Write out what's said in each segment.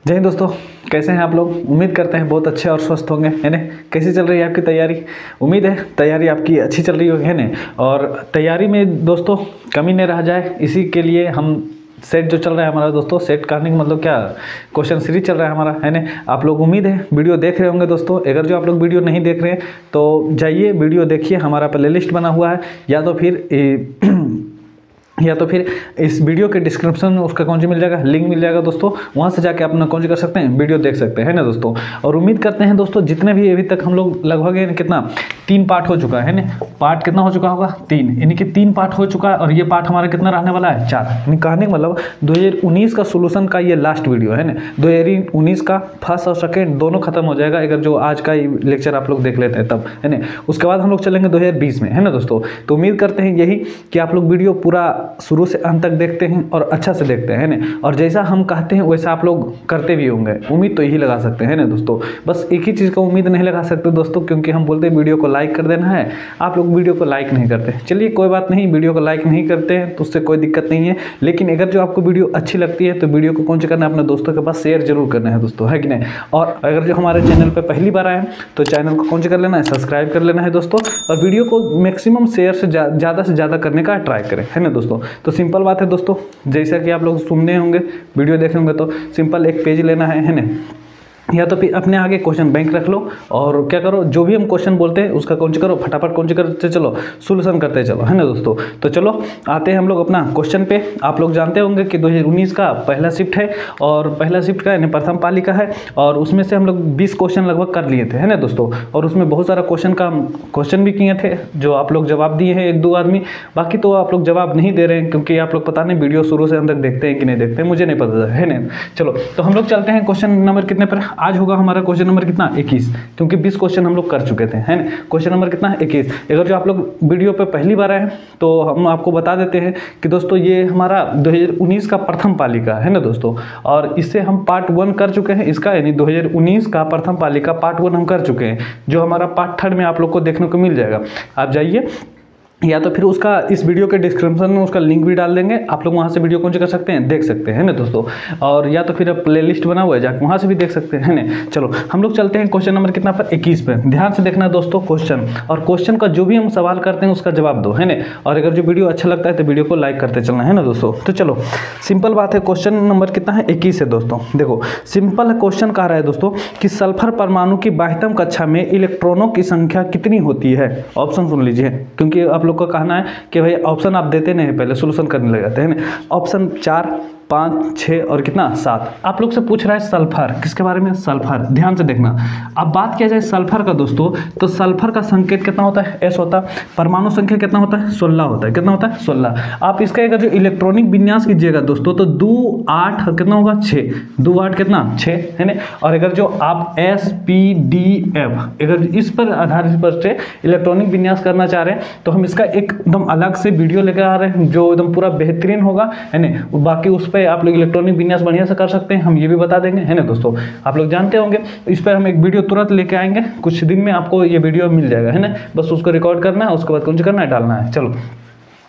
जय हिंद दोस्तों, कैसे हैं आप लोग। उम्मीद करते हैं बहुत अच्छे और स्वस्थ होंगे, है ना। कैसी चल रही है आपकी तैयारी। उम्मीद है तैयारी आपकी अच्छी चल रही होगी, है ना। और तैयारी में दोस्तों कमी नहीं रह जाए, इसी के लिए हम सेट जो चल रहा है हमारा दोस्तों, सेट करने का मतलब क्या, क्वेश्चन सीरीज चल रहा है हमारा, है ना। आप लोग उम्मीद है वीडियो देख रहे होंगे दोस्तों। अगर जो आप लोग वीडियो नहीं देख रहे हैं तो जाइए वीडियो देखिए, हमारा प्लेलिस्ट बना हुआ है, या तो फिर इस वीडियो के डिस्क्रिप्शन में उसका कौन सी मिल जाएगा, लिंक मिल जाएगा दोस्तों। वहाँ से जाके अपना कौन सी कर सकते हैं, वीडियो देख सकते हैं, है ना दोस्तों। और उम्मीद करते हैं दोस्तों जितने भी अभी तक हम लोग लगभग कितना 3 पार्ट हो चुका है ना। पार्ट कितना हो चुका होगा, 3, यानी कि 3 पार्ट हो चुका है। और ये पार्ट हमारा कितना रहने वाला है, 4। यानी कहने का मतलब 2019 का सोल्यूशन का ये लास्ट वीडियो है ना। 2019 का फर्स्ट और सेकेंड दोनों खत्म हो जाएगा अगर जो आज का लेक्चर आप लोग देख लेते हैं तब, है ना। उसके बाद हम लोग चलेंगे 2020 में, है ना दोस्तों। तो उम्मीद करते हैं यही कि आप लोग वीडियो पूरा शुरू से अंत तक देखते हैं और अच्छा से देखते हैं, ना। और जैसा हम कहते हैं वैसा आप लोग करते भी होंगे, उम्मीद तो यही लगा सकते हैं ना दोस्तों। बस एक ही चीज़ का उम्मीद नहीं लगा सकते दोस्तों, क्योंकि हम बोलते हैं वीडियो को लाइक कर देना है, आप लोग वीडियो को लाइक नहीं करते। चलिए कोई बात नहीं, वीडियो को लाइक नहीं करते हैं तो उससे कोई दिक्कत नहीं है। लेकिन अगर जो आपको वीडियो अच्छी लगती है तो वीडियो को कौन सा करना है, अपने दोस्तों के पास शेयर जरूर करना है दोस्तों, है कि नहीं। और अगर जो हमारे चैनल पर पहली बार आए तो चैनल को कौन सा कर लेना है, सब्सक्राइब कर लेना है दोस्तों। और वीडियो को मैक्सिमम शेयर से ज़्यादा करने का ट्राई करें, है ना दोस्तों। तो सिंपल बात है दोस्तों, जैसा कि आप लोग सुनने होंगे, वीडियो देखे होंगे, तो सिंपल एक पेज लेना है ना। या तो फिर अपने आगे क्वेश्चन बैंक रख लो और क्या करो, जो भी हम क्वेश्चन बोलते हैं उसका कौन सी करो, फटाफट कौन सी करते चलो, सोल्यूशन करते चलो, है ना दोस्तों। तो चलो आते हैं हम लोग अपना क्वेश्चन पे। आप लोग जानते होंगे कि 2019 का पहला शिफ्ट है, और पहला शिफ्ट का यानी प्रथम पालिका है, और उसमें से हम लोग 20 क्वेश्चन लगभग कर लिए थे, है ना दोस्तों। और उसमें बहुत सारा क्वेश्चन भी किए थे जो आप लोग जवाब दिए हैं 1-2 आदमी। बाकी तो आप लोग जवाब नहीं दे रहे हैं, क्योंकि आप लोग पता नहीं वीडियो शुरू से अंत तक देखते हैं कि नहीं देखते हैं, मुझे नहीं पता है ना। चलो तो हम लोग चलते हैं क्वेश्चन नंबर कितने पर। आज होगा हमारा क्वेश्चन नंबर कितना, 21, क्योंकि 20 क्वेश्चन हम लोग कर चुके थे, है ना। क्वेश्चन नंबर कितना है, 21। अगर जो आप लोग वीडियो पे पहली बार आए तो हम आपको बता देते हैं कि दोस्तों ये हमारा 2019 का प्रथम पालिका है ना दोस्तों। और इससे हम पार्ट 1 कर चुके हैं इसका, यानी 2019 का प्रथम पालिका पार्ट 1 हम कर चुके हैं, जो हमारा पार्ट 3 में आप लोग को देखने को मिल जाएगा। आप जाइए, या तो फिर उसका इस वीडियो के डिस्क्रिप्शन में उसका लिंक भी डाल देंगे, आप लोग वहाँ से वीडियो कौन सी कर सकते हैं, देख सकते हैं ना दोस्तों। और या तो फिर प्लेलिस्ट बना हुआ है, जाकर वहाँ से भी देख सकते हैं ना। चलो हम लोग चलते हैं क्वेश्चन नंबर कितना पर, 21 पे। ध्यान से देखना दोस्तों क्वेश्चन, और क्वेश्चन का जो भी हम सवाल करते हैं उसका जवाब दो, है ना। और अगर जो वीडियो अच्छा लगता है तो वीडियो को लाइक करते चलना, है ना दोस्तों। तो चलो सिंपल बात है, क्वेश्चन नंबर कितना है, 21 है दोस्तों। देखो सिंपल क्वेश्चन कह रहा है दोस्तों कि सल्फर परमाणु की 22वीं कक्षा में इलेक्ट्रॉनों की संख्या कितनी होती है। ऑप्शन सुन लीजिए, क्योंकि आप लोग का कहना है कि भाई ऑप्शन आप देते नहीं, पहले सोल्यूशन करने लग जाते हैं ना। ऑप्शन 4, 5, 6 और कितना 7। आप लोग से पूछ रहा है सल्फर, किसके बारे में, सल्फर। ध्यान से देखना, अब बात किया जाए सल्फर का दोस्तों, तो सल्फर का संकेत कितना होता है, S होता है। परमाणु संख्या कितना होता है, 16 होता है। कितना होता है, 16। आप इसका अगर जो इलेक्ट्रॉनिक विन्यास कीजिएगा दोस्तों तो 2, 8 कितना होगा, 6। 2, 8 कितना, 6, है ना। और अगर जो आप SPDF अगर इस पर आधारित पर से इलेक्ट्रॉनिक विन्यास करना चाह रहे हैं तो हम इसका एकदम अलग से वीडियो लेकर आ रहे हैं, जो एकदम पूरा बेहतरीन होगा, है ना। बाकी उस आप लोग इलेक्ट्रॉनिक विन्यास बढ़िया से कर सकते हैं, हम ये भी बता देंगे, है ना दोस्तों। आप लोग जानते होंगे, इस पर हम एक वीडियो तुरंत लेके आएंगे, कुछ दिन में आपको ये वीडियो मिल जाएगा, है ना। बस उसको रिकॉर्ड करना है, उसके बाद कौन सा करना है, डालना है। चलो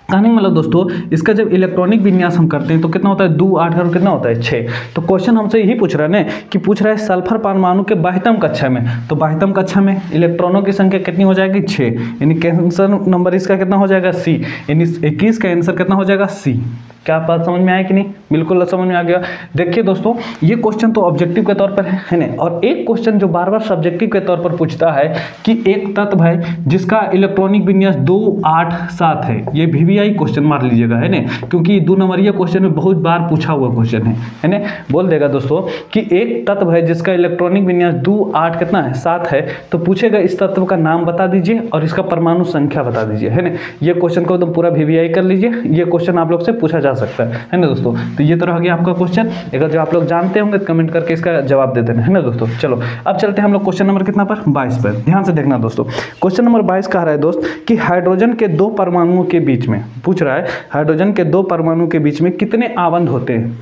कहने मतलब दोस्तों, इसका जब इलेक्ट्रॉनिक विन्यास हम करते हैं तो कितना होता है, 2, 8 और कितना होता है, 6। तो क्वेश्चन हमसे यही पूछ रहा है ना, कि पूछ रहा है सल्फर परमाणु के 22वीं कक्षा में, तो 22वीं कक्षा में इलेक्ट्रॉनों की संख्या कितनी हो जाएगी, 6। यानी आंसर नंबर इसका कितना हो जाएगा, C। यानी 21 का आंसर कितना हो जाएगा, C। क्या बात समझ में आया कि नहीं, बिल्कुल समझ में आ गया। देखिए दोस्तों, ये क्वेश्चन तो ऑब्जेक्टिव के तौर पर है ना। और एक क्वेश्चन जो बार बार सब्जेक्टिव के तौर पर पूछता है कि एक तत्व है जिसका इलेक्ट्रॉनिक विन्यास 2, 8, 7 है, ये VVI क्वेश्चन मार लीजिएगा, है ना, क्योंकि 2 नंबरिया क्वेश्चन में बहुत बार पूछा हुआ क्वेश्चन है ना। बोल देगा दोस्तों कि एक तत्व है जिसका इलेक्ट्रॉनिक विन्यास 2, 8 कितना है, 7 है, तो पूछेगा इस तत्व का नाम बता दीजिए और इसका परमाणु संख्या बता दीजिए, है ना। ये क्वेश्चन को एकदम पूरा VVI कर लीजिए, ये क्वेश्चन आप लोग से पूछा जा सकता है ना दोस्तों। तो ये तो रह गया आपका क्वेश्चन, अगर जो आप लोग जानते होंगे तो कमेंट करके इसका जवाब दे देना, है ना दोस्तों। चलो अब चलते हैं हम लोग क्वेश्चन नंबर कितना पर, 22 पर। ध्यान से देखना दोस्तों, क्वेश्चन नंबर 22 कह रहा है दोस्त कि हाइड्रोजन के 2 परमाणुओं के बीच में, पूछ रहा है हाइड्रोजन के 2 परमाणु के बीच में कितने आबंध होते हैं।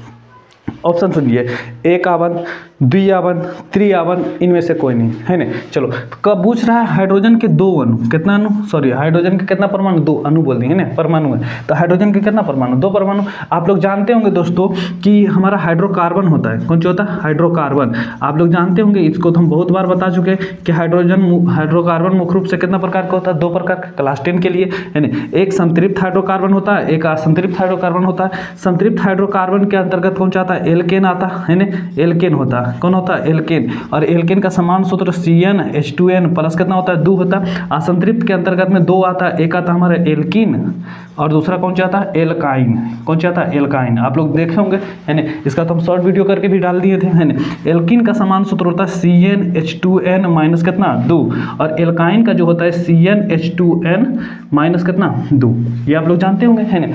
ऑप्शन सुनिए, एक आवन, द्विआवन, त्रिआवन, इनमें से कोई नहीं है ना। चलो कब पूछ रहा है हाइड्रोजन के दो अणु, कितना अणु, सॉरी हाइड्रोजन के कितना परमाणु, दो अणु बोल दिए है ना, परमाणु है, तो हाइड्रोजन के कितना परमाणु, दो परमाणु। आप लोग जानते होंगे दोस्तों कि हमारा हाइड्रोकार्बन होता है, कौन सा होता है, हाइड्रोकार्बन, आप लोग जानते होंगे, इसको तो हम बहुत बार बता चुके हैं कि हाइड्रोकार्बन मुख्य रूप से कितना प्रकार का होता है, दो प्रकार का, क्लास 10 के लिए है ना, एक संतृप्त हाइड्रोकार्बन होता है, एक असंतृप्त हाइड्रोकार्बन होता है। संतृप्त हाइड्रोकार्बन के अंतर्गत कौन सा आता है, एल्केन आता है ना, एल्केन होता है, कौन होता है, एल्केन, और एल्केन का समान सूत्र CnH2n प्लस कितना होता है, 2 होता है। असंतृप्त के अंतर्गत में 2 आता है, एक आता है हमारा एल्कीन और दूसरा कौन सा आता है, एल्काइन, कौन सा आता है, एल्काइन, आप लोग देखे होंगे है ना, इसका तो हम शॉर्ट वीडियो करके भी डाल दिए थे है ना। एल्कीन का समान सूत्र होता है CnH2n माइनस कितना, 2, और एल्काइन का जो होता है CnH2n माइनस कितना, 2, ये आप लोग जानते होंगे है ना।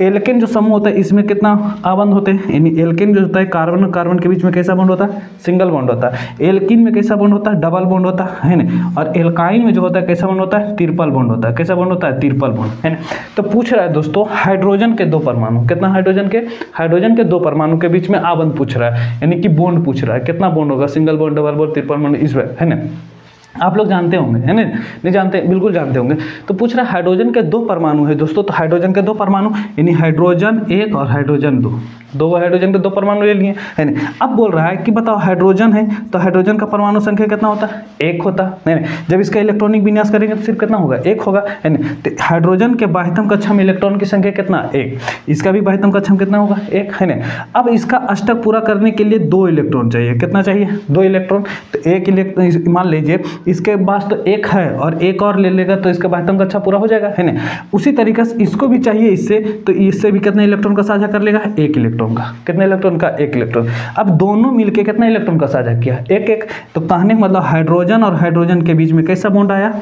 एल्केन जो समूह होता है इसमें कितना आबंध होते हैं, यानी एल्केन जो होता है कार्बन और कार्बन के बीच में कैसा बॉन्ड होता है, सिंगल बॉन्ड होता है। एल्कीन में कैसा बॉन्ड होता है, डबल बॉन्ड होता है ना, और एल्काइन में जो होता है कैसा बॉन्ड होता है, ट्रिपल बॉन्ड होता है, कैसा बॉन्ड होता है, ट्रिपल बॉन्ड है ना। तो पूछ रहा है दोस्तों हाइड्रोजन के दो परमाणु, कितना हाइड्रोजन के दो परमाणु के बीच में आबंध पूछ रहा है, यानी कि बॉन्ड पूछ रहा है, कितना बॉन्ड होगा, single bond, double bond, triple bond, इस है ना। आप लोग जानते होंगे है ना, नहीं जानते, बिल्कुल जानते होंगे। तो पूछ रहा है हाइड्रोजन के दो परमाणु है दोस्तों, तो हाइड्रोजन के दो परमाणु यानी हाइड्रोजन 1 और हाइड्रोजन 2, दो हाइड्रोजन के दो परमाणु ले लिए है ना। अब बोल रहा है कि बताओ हाइड्रोजन है तो हाइड्रोजन का परमाणु संख्या कितना होता है, 1 होता है ना। जब इसका इलेक्ट्रॉनिक विन्यास करेंगे तो सिर्फ कितना होगा, 1 होगा है ना। तो हाइड्रोजन के बाह्यतम कक्षा में इलेक्ट्रॉन की संख्या कितना, 1, इसका भी बाह्यतम कक्षा में कितना होगा, 1 है ना। अब इसका अष्टक पूरा करने के लिए 2 इलेक्ट्रॉन चाहिए, कितना चाहिए, 2 इलेक्ट्रॉन। तो एक इलेक्ट्रॉन मान लीजिए इसके पास तो 1 है और एक और ले लेगा तो इसका बाह्यतम कक्षा पूरा हो जाएगा है ना। उसी तरीके से इसको भी चाहिए इससे, तो इससे भी कितने इलेक्ट्रॉन का साझा कर लेगा, 1 इलेक्ट्रॉन का, कितने इलेक्ट्रॉन का, 1 इलेक्ट्रॉन। अब दोनों मिलके कितना इलेक्ट्रॉन का साझा किया, 1-1। तो कहने का मतलब हाइड्रोजन और हाइड्रोजन के बीच में कैसा बॉन्ड आया,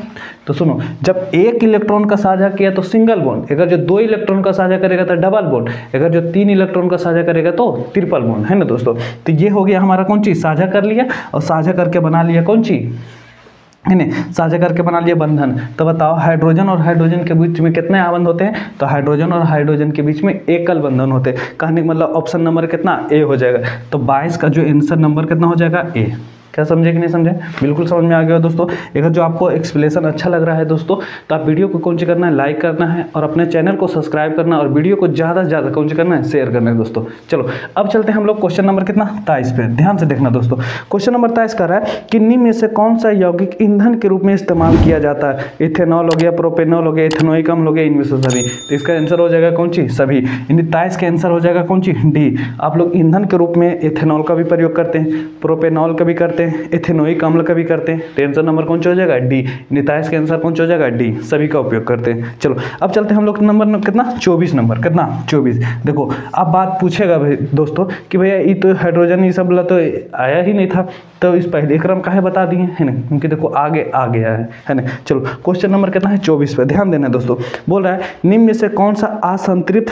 तो सुनो, जब 1 इलेक्ट्रॉन का साझा किया तो सिंगल बॉन्ड, अगर जो 2 इलेक्ट्रॉन का साझा करेगा तो डबल बॉन्ड, अगर जो 3 इलेक्ट्रॉन का साझा करेगा तो ट्रिपल बॉन्ड है ना दोस्तों। तो ये हो गया हमारा कौन चीज, साझा कर लिया और साझा करके बना लिया कौन चीज है ना, साझा करके बना लिया बंधन। तो बताओ हाइड्रोजन और हाइड्रोजन के बीच में कितने आबंध होते हैं, तो हाइड्रोजन और हाइड्रोजन के बीच में एकल बंधन होते हैं। कहने का मतलब ऑप्शन नंबर कितना, ए हो जाएगा। तो 22 का जो आंसर नंबर कितना हो जाएगा, ए। क्या समझे कि नहीं समझे, बिल्कुल समझ में आ गया दोस्तों। अगर जो आपको एक्सप्लेनेशन अच्छा लग रहा है दोस्तों, तो आप वीडियो को कौन सी करना है, लाइक करना है और अपने चैनल को सब्सक्राइब करना और वीडियो को ज़्यादा से ज़्यादा कौन सी करना है, शेयर करना है दोस्तों। चलो अब चलते हैं हम लोग क्वेश्चन नंबर कितना, 23 पे। ध्यान से देखना दोस्तों, क्वेश्चन नंबर 23 कर रहा है कि निम्न में से कौन सा यौगिक ईंधन के रूप में इस्तेमाल किया जाता है, इथेनॉल हो गया, प्रोपेनॉल हो गया, इथेनोइक अम्ल हो गया, इनमें से सभी। तो इसका आंसर हो जाएगा कौन सी, सभी। यानी 23 का आंसर हो जाएगा कौन सी, डी। आप लोग ईंधन के रूप में इथेनॉल का भी प्रयोग करते हैं, प्रोपेनॉल का भी करते हैं, इथेनोइक अम्ल का भी करते हैं। तो आंसर नंबर कौन सा हो जाएगा, डी। 23 का आंसर कौन सा हो जाएगा, डी, सभी का उपयोग करते हैं। चलो अब चलते हैं हम लोग नंबर कितना, 24 नंबर, कितना 24। देखो अब बात पूछेगा भाई दोस्तों कि भैया ये तो हाइड्रोजन ये सब तो आया ही नहीं था, तो इस पहले क्रम का है बता दिए है ना, क्योंकि देखो आगे आ गया है ना। चलो क्वेश्चन नंबर कितना है, 24 पे ध्यान देना दोस्तों। बोल रहा है निम्न में से कौन सा संतृप्त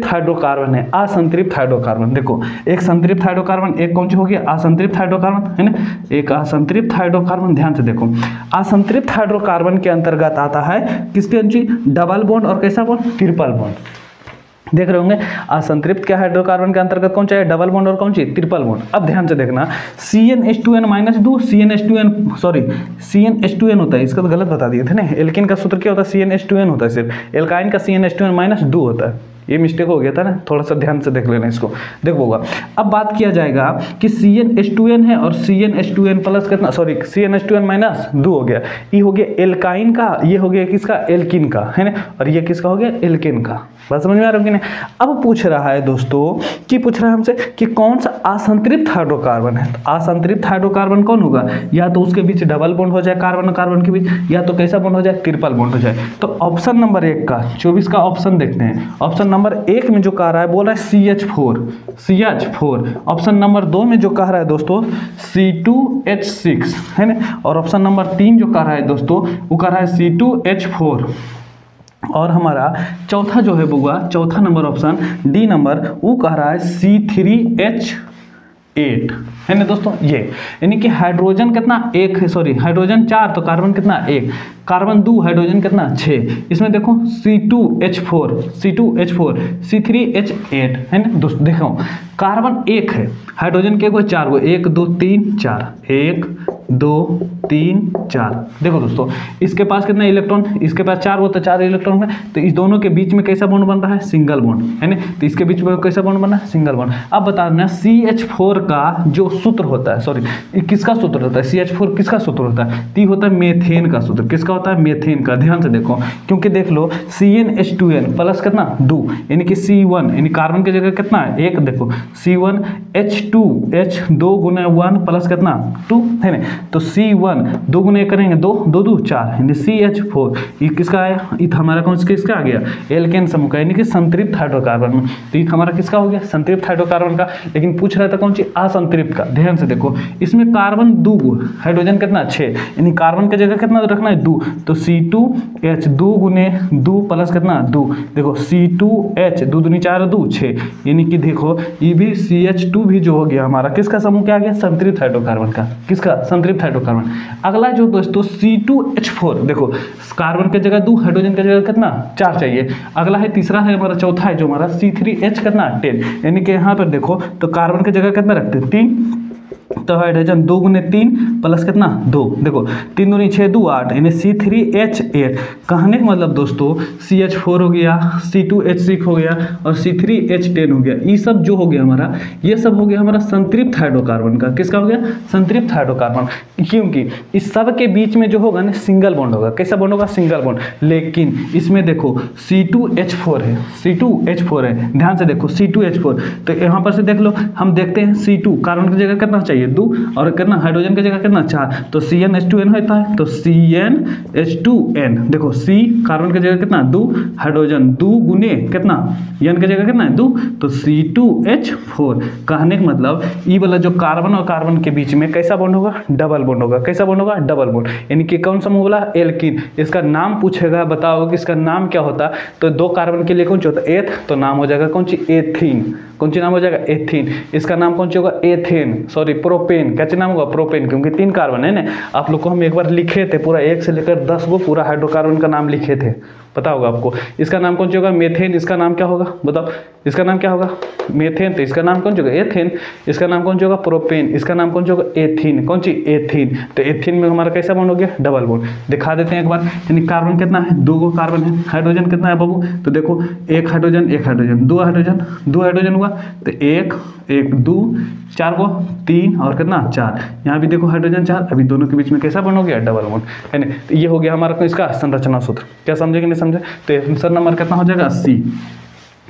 हाइड्रोकार्बन है, असंतृप्त हाइड्रोकार्बन। देखो एक संतृप्त हाइड्रोकार्बन, एक कौन सी हो गया, असंतृप्त हाइड्रोकार्बन है ना, एक असंतृप्त हाइड्रोकार्बन। ध्यान से देखो, असंतृप्त हाइड्रोकार्बन के अंतर्गत आता है किसके, डबल बॉन्ड और कैसा बॉन्ड, ट्रिपल बॉन्ड। देख रहे होंगे असंतृप्त के हाइड्रोकार्बन के अंतर्गत कौन सा है, डबल बॉन्ड और कौन सी, ट्रिपल बॉन्ड। अब ध्यान से देखना, CnH2n-2 CnH2n होता है, इसका तो गलत बता दिए थे ना। एल्केन का सूत्र क्या होता है, CnH2n होता है सिर्फ। एल्काइन का CnH2n-2 होता है, ये मिस्टेक हो गया था ना, थोड़ा सा ध्यान से देख लेना इसको, देखो होगा। अब बात किया जाएगा कि CnH2n है और CnH2n प्लस कितना, सॉरी CnH2n-2 हो गया, ये हो गया एल्काइन का, ये हो गया किसका, एल्किन का है ना, और ये किसका हो गया, एल्केन का। बात समझ में आ रहा है कि नहीं। अब पूछ रहा है दोस्तों कि पूछ रहा है हमसे कि कौन सा असंतृप्त हाइड्रोकार्बन है। तो असंतृप्त हाइड्रोकार्बन कौन होगा, या तो उसके बीच डबल बॉन्ड हो जाए कार्बन और कार्बन के बीच, या तो कैसा बॉन्ड हो जाए, ट्रिपल बॉन्ड हो जाए। तो ऑप्शन नंबर 1 का 24 का ऑप्शन देखते हैं। ऑप्शन नंबर 1 में जो कह रहा है, बोल रहा है CH4। ऑप्शन नंबर 2 में जो कह रहा है दोस्तों C2H6 है ना, और ऑप्शन नंबर 3 जो कह रहा है दोस्तों वो कह रहा है C2H4। और हमारा चौथा जो है बुआ, चौथा नंबर ऑप्शन डी नंबर, वो कह रहा है C3H8 है ना दोस्तों। ये यानी कि हाइड्रोजन कितना, 1 है, सॉरी हाइड्रोजन 4 तो कार्बन कितना, 1, कार्बन 2 हाइड्रोजन कितना 6, इसमें देखो C2H4 C3H8 है ना दोस्तों। देखो कार्बन 1 है, हाइड्रोजन के 4 गो, 1 2 3 4, 1 2 3 4। देखो दोस्तों इसके पास कितना इलेक्ट्रॉन, इसके पास 4 होता है, 4 इलेक्ट्रॉन है, तो इस दोनों के बीच में कैसा बॉन्ड बन रहा है, सिंगल बॉन्ड है ना। तो इसके बीच में कैसा बॉन्ड बना है, सिंगल बॉन्ड। अब बता देना CH4 का जो सूत्र होता है, सॉरी किसका सूत्र होता है, CH4 किसका सूत्र होता है, तो होता है मेथेन का सूत्र। किसका होता है, मेथेन का। ध्यान से देखो, क्योंकि देख लो CnH2n प्लस कितना 2, यानी कि C1 यानी कार्बन की जगह कितना है 1, देखो C1H2H 2 गुना 1 प्लस कितना 2 है ना। तो C1 2 गुना 1 करेंगे 2 2 2 4, यानी CH4 ये किसका आया, ये हमारा कौन सा किसका आ गया, एल्केन समूह का, यानी कि संतृप्त हाइड्रोकार्बन में। तो ये हमारा किसका हो गया, संतृप्त हाइड्रोकार्बन का। लेकिन पूछ रहा था कौन सी, असंतृप्त का। ध्यान से देखो इसमें कार्बन 2 हाइड्रोजन कितना 6, यानी कार्बन की जगह कितना रखना है 2, तो C2H 2 गुने 2 प्लस कितना 2, देखो C2H 2 दूनी 4 2 6, यानी कि देखो ये भी CH2 भी जो हो गया हमारा किसका समूह क्या आ गया, संतृप्त हाइड्रोकार्बन का। किसका, संतृप्त हाइड्रोकार्बन। अगला जो दोस्तों C2H4, देखो कार्बन की जगह 2 हाइड्रोजन की जगह कितना 4 चाहिए। अगला है तीसरा है हमारा, चौथा है जो हमारा C3H कितना 10, यानी कि यहाँ पर देखो तो कार्बन की जगह कितना रखते हैं 3, तो हाइड्रोजन 2 गुने 3 प्लस कितना 2, देखो 3 दूनी 6 2 8, यानी C3H8। कहने का मतलब दोस्तों CH4 हो गया, C2H6 हो गया और C3H10 हो गया। ये सब जो हो गया हमारा, ये सब हो गया हमारा संतृप्त हाइड्रोकार्बन का। किसका हो गया, संतृप्त हाइड्रोकार्बन। क्योंकि इस सब के बीच में जो होगा ना सिंगल बॉन्ड होगा। कैसा बॉन्ड होगा, सिंगल बॉन्ड। लेकिन इसमें देखो C2H4 है, C2H4 है, ध्यान से देखो C2H4। तो यहाँ पर से देख लो, हम देखते हैं C2 कार्बन की जगह कितना चाहिए 2 और कितना हाइड्रोजन की जगह कितना 4, तो CnH2n होता है, तो CnH2n। देखो C कार्बन की जगह कितना 2, हाइड्रोजन 2 गुने कितना n की जगह कितना है 2, तो C2H4। कहने का मतलब ई वाला जो कार्बन और कार्बन के बीच में कैसा बॉन्ड होगा, डबल बॉन्ड होगा। कैसा बॉन्ड होगा, डबल बॉन्ड। यानी कि कौन सा बोला, एल्कीन। इसका नाम पूछेगा, बताओ कि इसका नाम क्या होता, तो 2 कार्बन के लिए कौन सी होता है, एथ, तो नाम हो जाएगा कौन सी, एथीन। कौन सी नाम हो जाएगा, एथीन। इसका नाम कौन सी होगा, एथेन, सॉरी प्रोपेन। क्या नाम होगा, प्रोपेन, क्योंकि 3 कार्बन है ना। आप लोग को हम एक बार लिखे थे पूरा 1 से लेकर 10 गो पूरा हाइड्रोकार्बन का नाम लिखे थे, पता होगा आपको। इसका नाम कौन सी होगा, मेथेन। इसका नाम क्या होगा, बताओ इसका नाम क्या होगा, मेथेन। तो इसका नाम कौन सी होगा, एथेन। इसका नाम कौन सी होगा, प्रोपेन। इसका नाम कौन सी होगा, एथीन। कौन सी, एथीन। तो एथीन में हमारा कैसा बॉन्ड हो गया, डबल बॉन्ड। दिखा देते हैं एक बार। यानी कार्बन कितना है, 2 गो कार्बन है। हाइड्रोजन कितना है बाबू, तो देखो 1 हाइड्रोजन 1 हाइड्रोजन 2 हाइड्रोजन 2 हाइड्रोजन हुआ, तो 1 1 2 4 को 3 और कितना 4। यहाँ भी देखो हाइड्रोजन 4, अभी दोनों के बीच में कैसा बॉन्ड हो गया, डबल बॉन्ड है ना। तो ये हो गया हमारा इसका संरचना सूत्र। क्या समझे कि नहीं समझे। तो आंसर नंबर कितना हो जाएगा, C।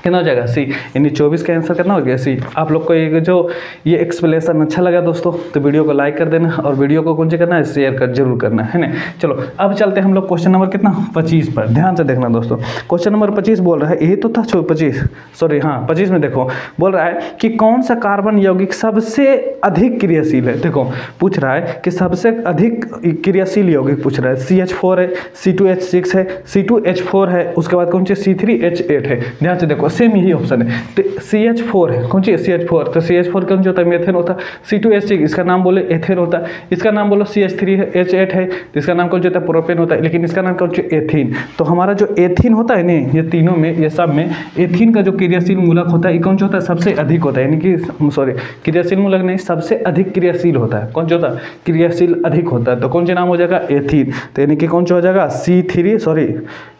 कितना हो जाएगा, C। यानी 24 का आंसर कितना हो गया, C। आप लोग को ये जो ये एक्सप्लेनेशन अच्छा लगा दोस्तों, तो वीडियो को लाइक कर देना और वीडियो को कौन से करना है, शेयर कर जरूर करना है ना। चलो अब चलते हैं हम लोग क्वेश्चन नंबर कितना, 25 पर। ध्यान से देखना दोस्तों, क्वेश्चन नंबर 25 बोल रहा है, यही तो था 25, सॉरी हाँ 25 में देखो बोल रहा है कि कौन सा कार्बन यौगिक सबसे अधिक क्रियाशील है। देखो पूछ रहा है कि सबसे अधिक क्रियाशील यौगिक पूछ रहा है। CH4 है, C2H6 है, C2H4 है, उसके बाद कौन सी, C3H8 है। ध्यान से देखो सेम यही ऑप्शन है। तो CH4 है, कौन सी, CH4। तो CH4 कौन सा होता है, मेथेन होता है। C2H6 इसका नाम बोले एथेन होता है। इसका नाम बोलो CH3H8 है, तो इसका नाम कौन सा होता है, प्रोपेन होता है। लेकिन इसका नाम कौन सा, एथीन। तो हमारा जो एथीन होता है ना, ये तीनों में, ये सब में एथीन का जो क्रियाशील मूलक होता है, ये कौन सा होता है, सबसे अधिक होता है। यानी कि सॉरी क्रियाशील मूलक नहीं, सबसे अधिक क्रियाशील होता है। कौन सा होता है, क्रियाशील अधिक होता है। तो कौन सा नाम हो जाएगा, एथीन। तो यानी कि कौन सा हो जाएगा, C3, सॉरी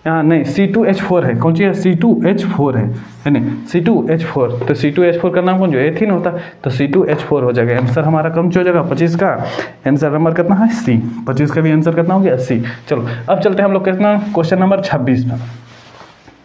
यहाँ नहीं, C2H4 है। कौन सी है, C2H4 है ना, C2H4। तो C2H4 का नाम कौन जो, एथीन होता है। तो C2H4 हो जाएगा। आंसर हमारा कम हो जाएगा 25 का आंसर नंबर कितना है, C। 25 का भी आंसर कितना हो गया, C। चलो अब चलते हैं हम लोग कितना, क्वेश्चन नंबर 26 में।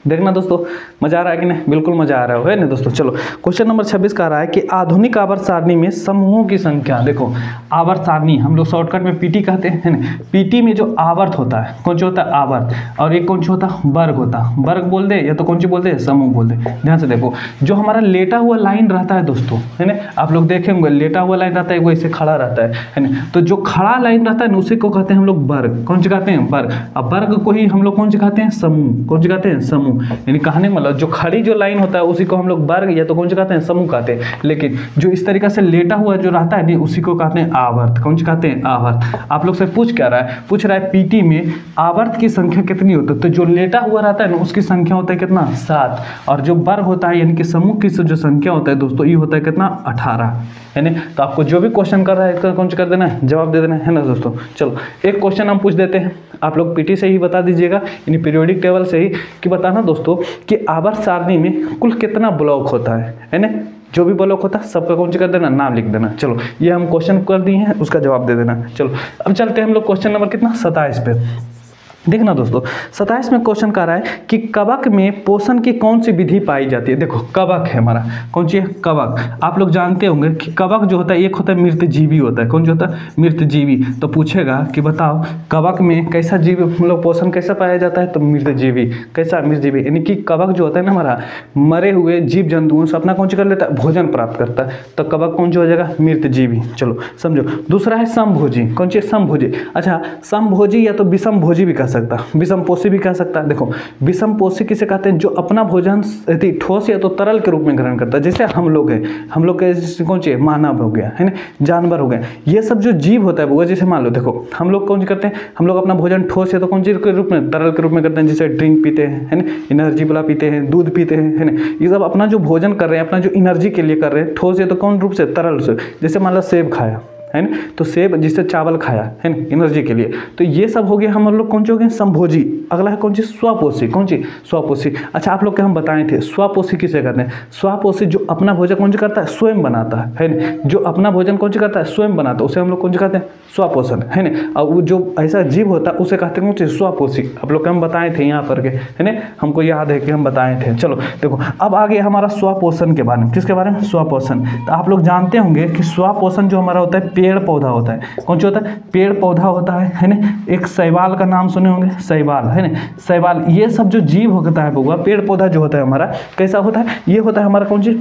देखना दोस्तों मजा आ रहा है कि नहीं, बिल्कुल मजा आ रहा है ना दोस्तों। चलो क्वेश्चन नंबर 26 का रहा है कि आधुनिक आवर्त सारणी में समूहों की संख्या। देखो आवर्त सारणी हम लोग शॉर्टकट में पीटी कहते हैं ना। पीटी में जो आवर्त होता है, कौन सा होता है, आवर्त, और एक कौन सा होता है, वर्ग होता है। वर्ग बोल दे या तो कौन सी बोल दे, समूह बोल दे। ध्यान से देखो, जो हमारा लेटा हुआ लाइन रहता है दोस्तों, है ना, आप लोग देखे होंगे लेटा हुआ लाइन रहता है, वो ऐसे खड़ा रहता है ना। तो जो खड़ा लाइन रहता है ना, उसी को कहते हैं हम लोग वर्ग। कौन सी कहते हैं, वर्ग। अब वर्ग को ही हम लोग कौन सी कहते हैं, समूह। कौन सी कहते हैं, समूह। समूह, यानी कहने का मतलब जो खड़ी जो लाइन होता है उसी को हम लोग वर्ग या तो कौन सी कहते हैं, समूह कहते हैं। लेकिन जो इस तरीके से लेटा हुआ जो रहता है नहीं, उसी को कहते हैं आवर्त। कौन सी कहते हैं, आवर्त। आप लोग से पूछ क्या रहा है, पूछ रहा है पीटी में आवर्त की संख्या कितनी होती है, तो जो लेटा हुआ रहता है ना उसकी संख्या होता है कितना, 7, और जो वर्ग होता है यानी कि समूह की जो संख्या होता है दोस्तों, ये होता है कितना, 18, है ना। तो आपको जो भी क्वेश्चन कर रहा है इसका कौन सा कर देना है, जवाब दे देना है ना दोस्तों। चलो एक क्वेश्चन हम पूछ देते हैं, आप लोग पीटी से ही बता दीजिएगा, यानी पीरियोडिक टेबल से ही, कि बताना दोस्तों कि आवर्त सारणी में कुल कितना ब्लॉक होता है ना। जो भी ब्लॉक होता है सबका कौन सा कर देना, नाम लिख देना। चलो ये हम क्वेश्चन कर दिए हैं, उसका जवाब दे देना। चलो अब चलते हैं हम लोग क्वेश्चन नंबर कितना, 27 पे। देखना दोस्तों 27 में क्वेश्चन कर रहा है कि कवक में पोषण की कौन सी विधि पाई जाती है। देखो कवक है हमारा, कौन सी है, कवक। आप लोग जानते होंगे कि कवक जो होता है एक होता है मृतजीवी होता है, कौन जो होता है, मृतजीवी। तो पूछेगा कि बताओ कवक में कैसा जीव मतलब पोषण कैसा पाया जाता है, तो मृतजीवी। कैसा, मृतजीवी, यानी कि कवक जो होता है ना हमारा मरे हुए जीव जंतुओं से अपना कौन सी कर लेता है, भोजन प्राप्त करता है। तो कवक कौन सी हो जाएगा, मृतजीवी। चलो समझो। दूसरा है समभोजी। कौन सी, समभोजी। अच्छा समभोजी या तो विषमभोजी भी कह सकता, विषमपोषी भी कह सकता है। देखो विषमपोषी किसे कहते हैं, जो अपना भोजन ठोस या तो तरल के रूप में ग्रहण करता है। जैसे हम लोग हैं, हम लोग के कौन सी, मानव हो गया है ना, जानवर हो गए, ये सब जो जीव होता है वो, जैसे मान लो देखो हम लोग कौन सी करते हैं, हम लोग अपना भोजन ठोस या तो कौन सी के रूप में, तरल के रूप में करते हैं। जैसे ड्रिंक पीते हैं, है ना, एनर्जी वाला पीते हैं, दूध पीते हैं, है ना। ये सब अपना जो भोजन कर रहे हैं, अपना जो एनर्जी के लिए कर रहे हैं, ठोस या तो कौन रूप से, तरल से। जैसे मान लो सेब खाया है ना, तो सेब जिससे चावल खाया है ना एनर्जी के लिए, तो ये सब हो गया हम लोग कौन से हो गए, समभोजी। अगला है कौन सी, स्वपोषी। कौन सी, स्वपोषी। अच्छा आप लोग के हम बताए थे स्वपोषी किसे कहते हैं, स्वपोषी जो अपना भोजन कौन सी करता है, स्वयं बनाता है ना, जो अपना भोजन कौन सी करता है, स्वयं बनाता है, उसे हम लोग कौन सी कहते हैं, स्वपोषण, है ना। और वो जो ऐसा जीव होता है उसे कहते हैं कौन सी, स्वपोषी। आप लोग के हम बताए थे यहाँ पर के, है ना, हमको याद है कि हम बताए थे। चलो देखो अब आगे हमारा स्वपोषण के बारे में, किसके बारे में, स्वपोषण। तो आप लोग जानते होंगे कि स्वपोषण जो हमारा होता है पेड़ पौधा होता है। कौन सा होता है, पेड़ पौधा होता है ना। एक शैवाल का नाम सुने होंगे, शैवाल, है ना, शैवाल। ये सब जो जीव होता है बउआ, पेड़ पौधा जो होता है हमारा कैसा होता है, ये होता है हमारा कौन सी,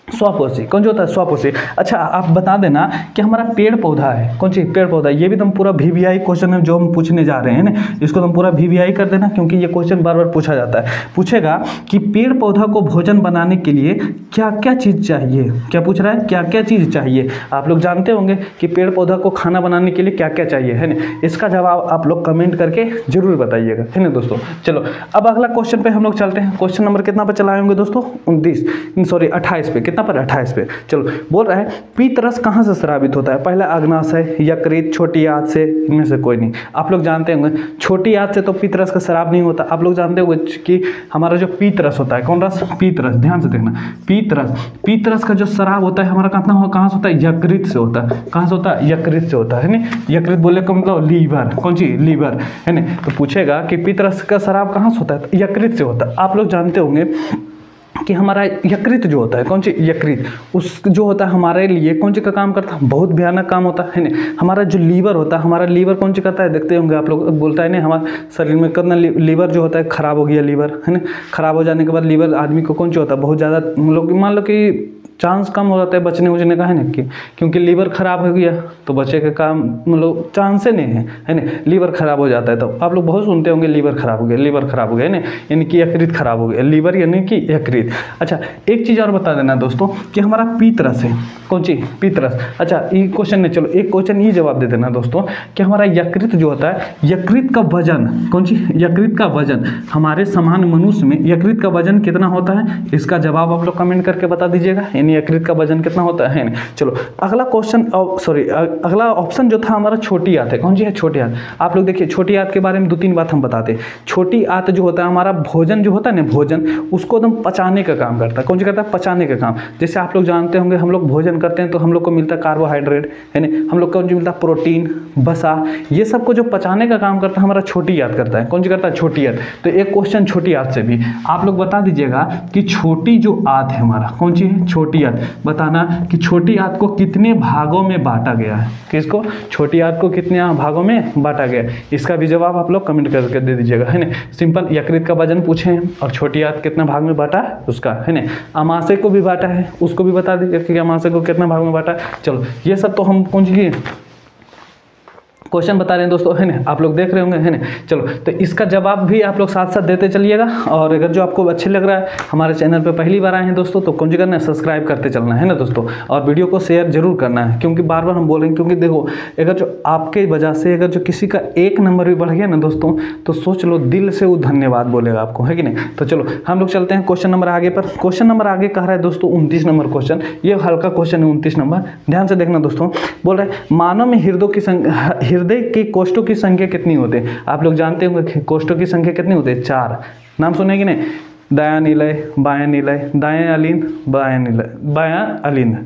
स्वपोषी। कौन जो होता है, स्वपोषी। अच्छा आप बता देना कि हमारा पेड़ पौधा है, कौन सी, पेड़ पौधा। ये भी तुम पूरा VVI क्वेश्चन है जो हम पूछने जा रहे हैं ना, इसको तुम पूरा VVI कर देना, क्योंकि ये क्वेश्चन बार बार पूछा जाता है। पूछेगा कि पेड़ पौधा को भोजन बनाने के लिए क्या क्या चीज़ चाहिए। क्या पूछ रहा है, क्या क्या चीज़ चाहिए। आप लोग जानते होंगे कि पेड़ पौधा को खाना बनाने के लिए क्या क्या चाहिए, है ना। इसका जवाब आप लोग कमेंट करके जरूर बताइएगा, है ना दोस्तों। चलो अब अगला क्वेश्चन पे हम लोग चलते हैं। क्वेश्चन नंबर कितना पर चलाए होंगे दोस्तों, 28 पे। पर 28 पे। चलो बोल रहा है पीतरस कहाँ से स्रावित होता है। पहला अग्नाशय, यकृत, छोटी आंत से, इनमें से कोई नहीं। आप लोग जानते होंगे छोटी आंत से तो पीतरस का स्राव नहीं होता। आप लोग जानते होंगे कि हमारा जो पीतरस होता है, कौन रस, पीतरस। ध्यान से देखना, पीतरस का जो स्राव होता है हमारा कहाँ से होता है, यकृत से होता है। कहाँ से होता है, यकृत से होता है ना। यकृत बोले का मतलब लीवर, कौन सी, लीवर, है ना। तो पूछेगा कि पीतरस का स्राव कहाँ से होता है, यकृत से होता है। आप लोग जानते होंगे कि हमारा यकृत जो होता है, कौन सी, यकृत, उस जो होता है हमारे लिए कौन सी का काम करता है, बहुत भयानक काम होता है ना। हमारा जो लीवर होता है, हमारा लीवर कौन सी करता है, देखते होंगे आप लोग, बोलता है ना हमारे शरीर में कितना लीवर जो होता है खराब हो गया, लीवर, है ना। खराब हो जाने के बाद लीवर आदमी को कौन सी होता है, बहुत ज़्यादा लोग मान लो कि चांस कम हो जाता है बचने उचने का, है ना, क्योंकि लीवर खराब हो गया तो बचे का काम मतलब चांस नहीं है ना। लीवर खराब हो जाता है तो आप लोग बहुत सुनते होंगे लीवर खराब हो गया, लीवर खराब हो गया, ना, यानी कि यकृत खराब हो गया, लीवर यानी कि यकृत। अच्छा एक चीज़ और बता देना दोस्तों कि हमारा पीतरस है, कौन सी, पीतरस। अच्छा ये क्वेश्चन ने, चलो एक क्वेश्चन ये जवाब दे देना दोस्तों कि हमारा यकृत जो होता है, यकृत का वजन, कौन सी, यकृत का वजन हमारे सामान्य मनुष्य में यकृत का वजन कितना होता है, इसका जवाब आप लोग कमेंट करके बता दीजिएगा। यकृत का वजन कितना होता है। चलो अगला क्वेश्चन, अगला ऑप्शन जो था हमारा छोटी आंत है। कौन सी है, छोटी आंत। आप लोग देखिए छोटी आंत के बारे में 2-3 बात हम बताते हैं। छोटी आंत जो होता है हमारा भोजन जो होता है ना, भोजन उसको एकदम पचाने का काम करता है। कौन सी करता है, पचाने का काम। जैसे आप लोग जानते होंगे हम लोग भोजन करते हैं तो हम लोग को मिलता है कार्बोहाइड्रेट, है ना, हम लोग को जो मिलता है प्रोटीन, वसा, ये सब को जो पचाने का काम करता है हमारा छोटी आंत करता है। कौन सी करता है, छोटी आंत। तो एक क्वेश्चन छोटी आंत से भी आप लोग बता दीजिएगा कि छोटी जो आंत है हमारा, कौन सी है, छोटी आंत। बताना कि छोटी आंत को कितने भागों में बांटा गया है। किसको, छोटी आंत को कितने भागों में बांटा गया है, इसका भी जवाब आप लोग कमेंट करके दे दीजिएगा, है ना। सिंपल यकृत का वजन पूछे हैं और छोटी आंत कितना भाग में बांटा है उसका, है ना। अमाशय को भी बांटा है, उसको भी बता दीजिए कि अमाशय को कितना भाग में बांटा है। चलो ये सब तो हम कौन सी क्वेश्चन बता रहे हैं दोस्तों, है ना, आप लोग देख रहे होंगे, है ना। चलो, तो इसका जवाब भी आप लोग साथ साथ देते चलिएगा। और अगर जो आपको अच्छे लग रहा है, हमारे चैनल पे पहली बार आए हैं दोस्तों, तो कौन सी करना है, सब्सक्राइब करते चलना है ना दोस्तों। और वीडियो को शेयर जरूर करना है, क्योंकि बार बार हम बोलेंगे, क्योंकि देखो अगर जो आपके वजह से अगर जो किसी का एक नंबर भी बढ़ गया ना दोस्तों, तो सोच लो दिल से वो धन्यवाद बोलेगा आपको, है कि नहीं। तो चलो हम लोग चलते हैं क्वेश्चन नंबर आगे पर। क्वेश्चन नंबर आगे कह रहा है दोस्तों 29 नंबर क्वेश्चन। ये हल्का क्वेश्चन है 29 नंबर, ध्यान से देखना दोस्तों। बोल रहे हैं मानव में हृदय की कोष्ठों की संख्या कितनी होती है। आप लोग जानते होंगे कोष्ठों की संख्या कितनी होती है, 4। नाम सुने कि नहीं, दायां निलय, बायां निलय, दायां अलिंद, बायां निलय, बायां अलिंद,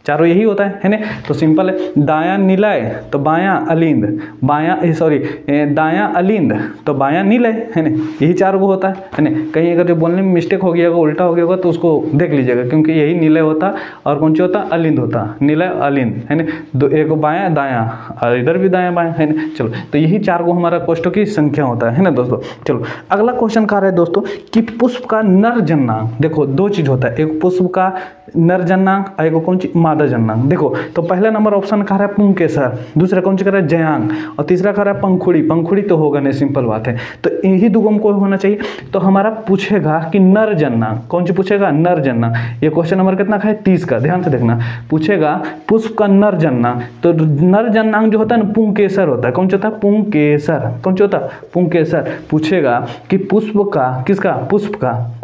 चारों यही होता है ना। तो सिंपल है, दायां निलय तो बायां अलिंद, दायां अलिंद तो बायां निलय, है ना। यही चारों को होता है ना। कहीं अगर जो बोलने में मिस्टेक हो गया होगा, उल्टा हो गया होगा, तो उसको देख लीजिएगा, क्योंकि यही निलय होता और कौन सी होता, अलिंद होता, निलय अलिंद, है ना। दो, एक बायां दायां और इधर भी दायां बायां, है ना। चलो, तो यही चार को हमारा कोष्ठों की संख्या होता है ना दोस्तों। चलो अगला क्वेश्चन कह रहा है दोस्तों कि पुष्प का नर जन्नांग। देखो दो चीज होता है, एक पुष्प का नर जन्नांग और एक कौन सी, मादा जन्नांग। देखो तो पहला नंबर ऑप्शन कह रहा है पुंकेसर, दूसरा कौन सी कह रहा है, जयांग, और तीसरा कह रहा है पंखुड़ी। पंखुड़ी तो होगा नहीं, सिंपल बात है। तो यही दुगम को होना चाहिए। तो हमारा पूछेगा कि नर जन्नांग, कौन सी पूछेगा, नर जन्नांग। ये क्वेश्चन नंबर कितना का है, 30 का, ध्यान से देखना। पूछेगा पुष्प का नर जन्नांग, तो नर जन्नांग जो होता है ना, पुंकेसर होता है। कौन सा होता है, पुंकेसर। कौन सा होता है, पुंकेसर। पूछेगा कि पुष्प का, किसका, पुष्प का,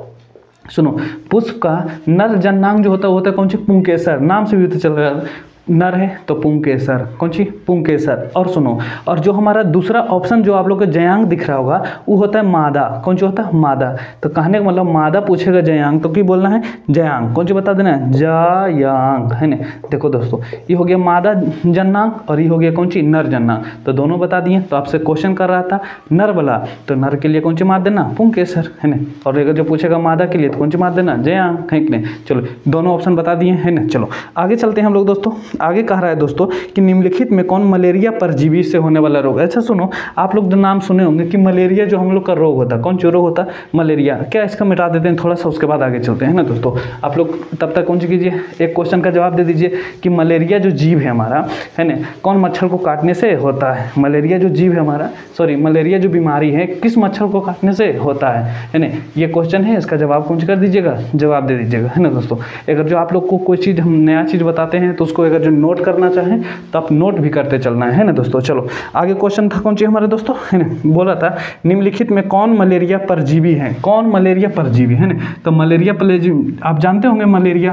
सुनो, पुष्प का नर जन्नांग जो होता है वो होता है कौन सी, पुंकेसर। नाम से भी तो चल रहा है, नर है तो पुंकेसर, कौन सी, पुंकेसर। और सुनो, और जो हमारा दूसरा ऑप्शन जो आप लोग को जयांग दिख रहा होगा, वो होता है मादा। कौन सा होता है, मादा। तो कहने का मतलब मादा पूछेगा जयांग, तो क्या बोलना है, जयांग। कौन सी बता देना है, जयांग, है ना। देखो दोस्तों, ये हो गया मादा जन्नांग और ये हो गया कौन सी, नर जन्नांग। तो दोनों बता दिए। तो आपसे क्वेश्चन कर रहा था नर वाला, तो नर के लिए कौन सी मार देना, पुंकेसर, है ना। और अगर जो पूछेगा मादा के लिए, तो कौन सी मार देना, जयांग, है कि नहीं। चलो दोनों ऑप्शन बता दिए, है ना। चलो आगे चलते हैं हम लोग दोस्तों। आगे कह रहा है दोस्तों कि निम्नलिखित में कौन मलेरिया परजीवी से होने वाला रोग। अच्छा सुनो, आप लोग जो नाम सुने होंगे कि मलेरिया जो हम लोग का रोग होता है, कौन सा रोग होता है, मलेरिया। क्या इसका मिटा देते हैं थोड़ा सा, उसके बाद आगे चलते हैं ना दोस्तों। आप लोग तब तक कौन सी कीजिए, एक क्वेश्चन का जवाब दे दीजिए कि मलेरिया जो जीव है हमारा, है ना, कौन मच्छर को काटने से होता है। मलेरिया जो जीव है हमारा, सॉरी, मलेरिया जो बीमारी है किस मच्छर को काटने से होता है ना। ये क्वेश्चन है, इसका जवाब कौन सी कर दीजिएगा, जवाब दे दीजिएगा, है ना दोस्तों। अगर जो आप लोग को कोई चीज़, हम नया चीज़ बताते हैं, तो उसको अगर जो नोट करना चाहें तो आप नोट भी करते चलना है ना दोस्तों। चलो आगे क्वेश्चन था कौन सी हमारे दोस्तों, है ना, बोला था निम्नलिखित में कौन मलेरिया परजीवी है। कौन मलेरिया परजीवी है ना। तो मलेरिया परजीवी आप जानते होंगे, मलेरिया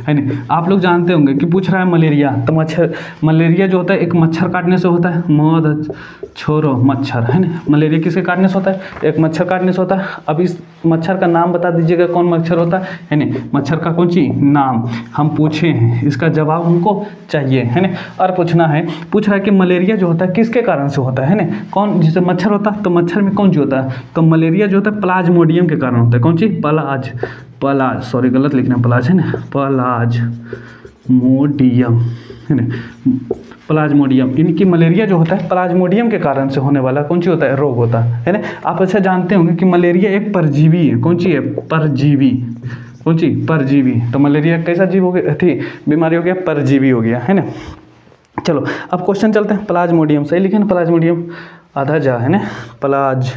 है ना। आप लोग जानते होंगे कि पूछ रहा है मलेरिया, तो मच्छर, मलेरिया जो होता है एक मच्छर काटने से होता है, मध छोरो मच्छर, है ना। मलेरिया किसके काटने से होता है, एक मच्छर काटने से होता है। अब इस मच्छर का नाम बता दीजिएगा, कौन मच्छर होता है ना। मच्छर का कौन सी नाम हम पूछे हैं, इसका जवाब हमको चाहिए, है ना। और पूछना है, पूछ रहा है कि मलेरिया जो होता है किसके कारण से होता है ना। कौन, जैसे मच्छर होता है तो मच्छर में कौन सी होता है, तो मलेरिया जो होता है प्लाज्मोडियम के कारण होता है। कौन सी, पलाज, सॉरी गलत लिखना, पलाज है ना, प्लाज्मोडियम, है ना, प्लाज्मोडियम। इनकी मलेरिया जो होता है प्लाज्मोडियम के कारण से होने वाला कौन सी होता है, रोग होता है ना। आप अच्छा जानते होंगे कि मलेरिया एक परजीवी है। कौन सी है, परजीवी। कौन सी, परजीवी। तो मलेरिया कैसा जीव हो गया, थी बीमारी हो गया, परजीवी हो गया, है ना। चलो अब क्वेश्चन चलते हैं। प्लाज्मोडियम सही लिखे ना, प्लाज्मोडियम आधा जा, है ना, प्लाज,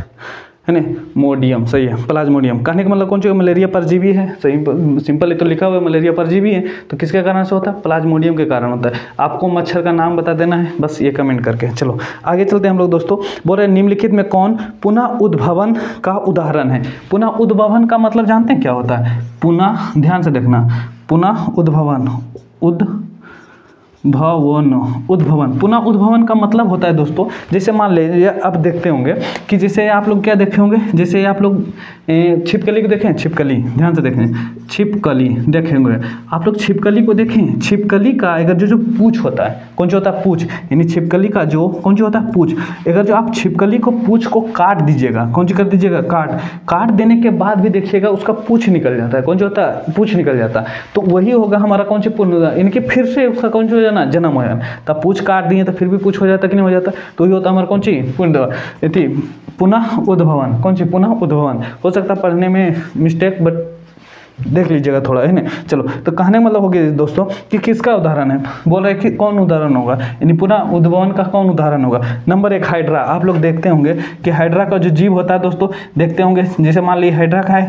है ना, मोडियम, सही है, प्लाज्मोडियम। कहने का मतलब कौन सी, मलेरिया परजीवी है। सही, सिंपल तो लिखा हुआ है मलेरिया परजीवी है, तो किसके कारण से होता है, प्लाज्मोडियम के कारण होता है। आपको मच्छर का नाम बता देना है, बस ये कमेंट करके। चलो आगे चलते हैं हम लोग दोस्तों। बोल रहे निम्नलिखित में कौन पुनः उद्भवन का उदाहरण है। पुनः उद्भवन का मतलब जानते हैं क्या होता है, पुनः, ध्यान से देखना, पुनः उद्भवन, उद्भवन, पुनः उद्भवन का मतलब होता है दोस्तों, जैसे मान लीजिए आप देखते होंगे कि जैसे आप लोग क्या देखे होंगे, जैसे आप लोग छिपकली को देखें, छिपकली, ध्यान से देखें, छिपकली देखेंगे आप लोग, छिपकली को देखें। छिपकली का अगर जो पूंछ होता है, कौन सा होता है, पूंछ, यानी छिपकली का जो कौन सा होता है, पूंछ। अगर जो आप छिपकली को पूंछ को काट दीजिएगा, कौन सी कर दीजिएगा, काट देने के बाद भी देखिएगा उसका पूंछ निकल जाता है। कौन सा होता है, पूंछ निकल जाता है। तो वही होगा हमारा कौन सी, पुनः, इनके फिर से उसका कौन सा हो जाना, जन्म हो जाना। तब पूंछ काट दिए तो फिर भी पूंछ हो जाता कि नहीं हो जाता, तो ये होता हमारा कौन सी, पुनः उद्भवन। कौन सी, पुनः उद्भवन। हो सकता है पढ़ने में मिस्टेक, बट देख लीजिएगा थोड़ा, है ना। चलो, तो कहने का मतलब हो गया दोस्तों कि किसका उदाहरण है, बोल रहे हैं कि कौन उदाहरण होगा, यानी पुनः उद्भवन का कौन उदाहरण होगा। Number 1 hydra. आप लोग देखते होंगे कि हाइड्रा का जो जीव होता है दोस्तों, देखते होंगे जैसे मान लीजिए हाइड्रा का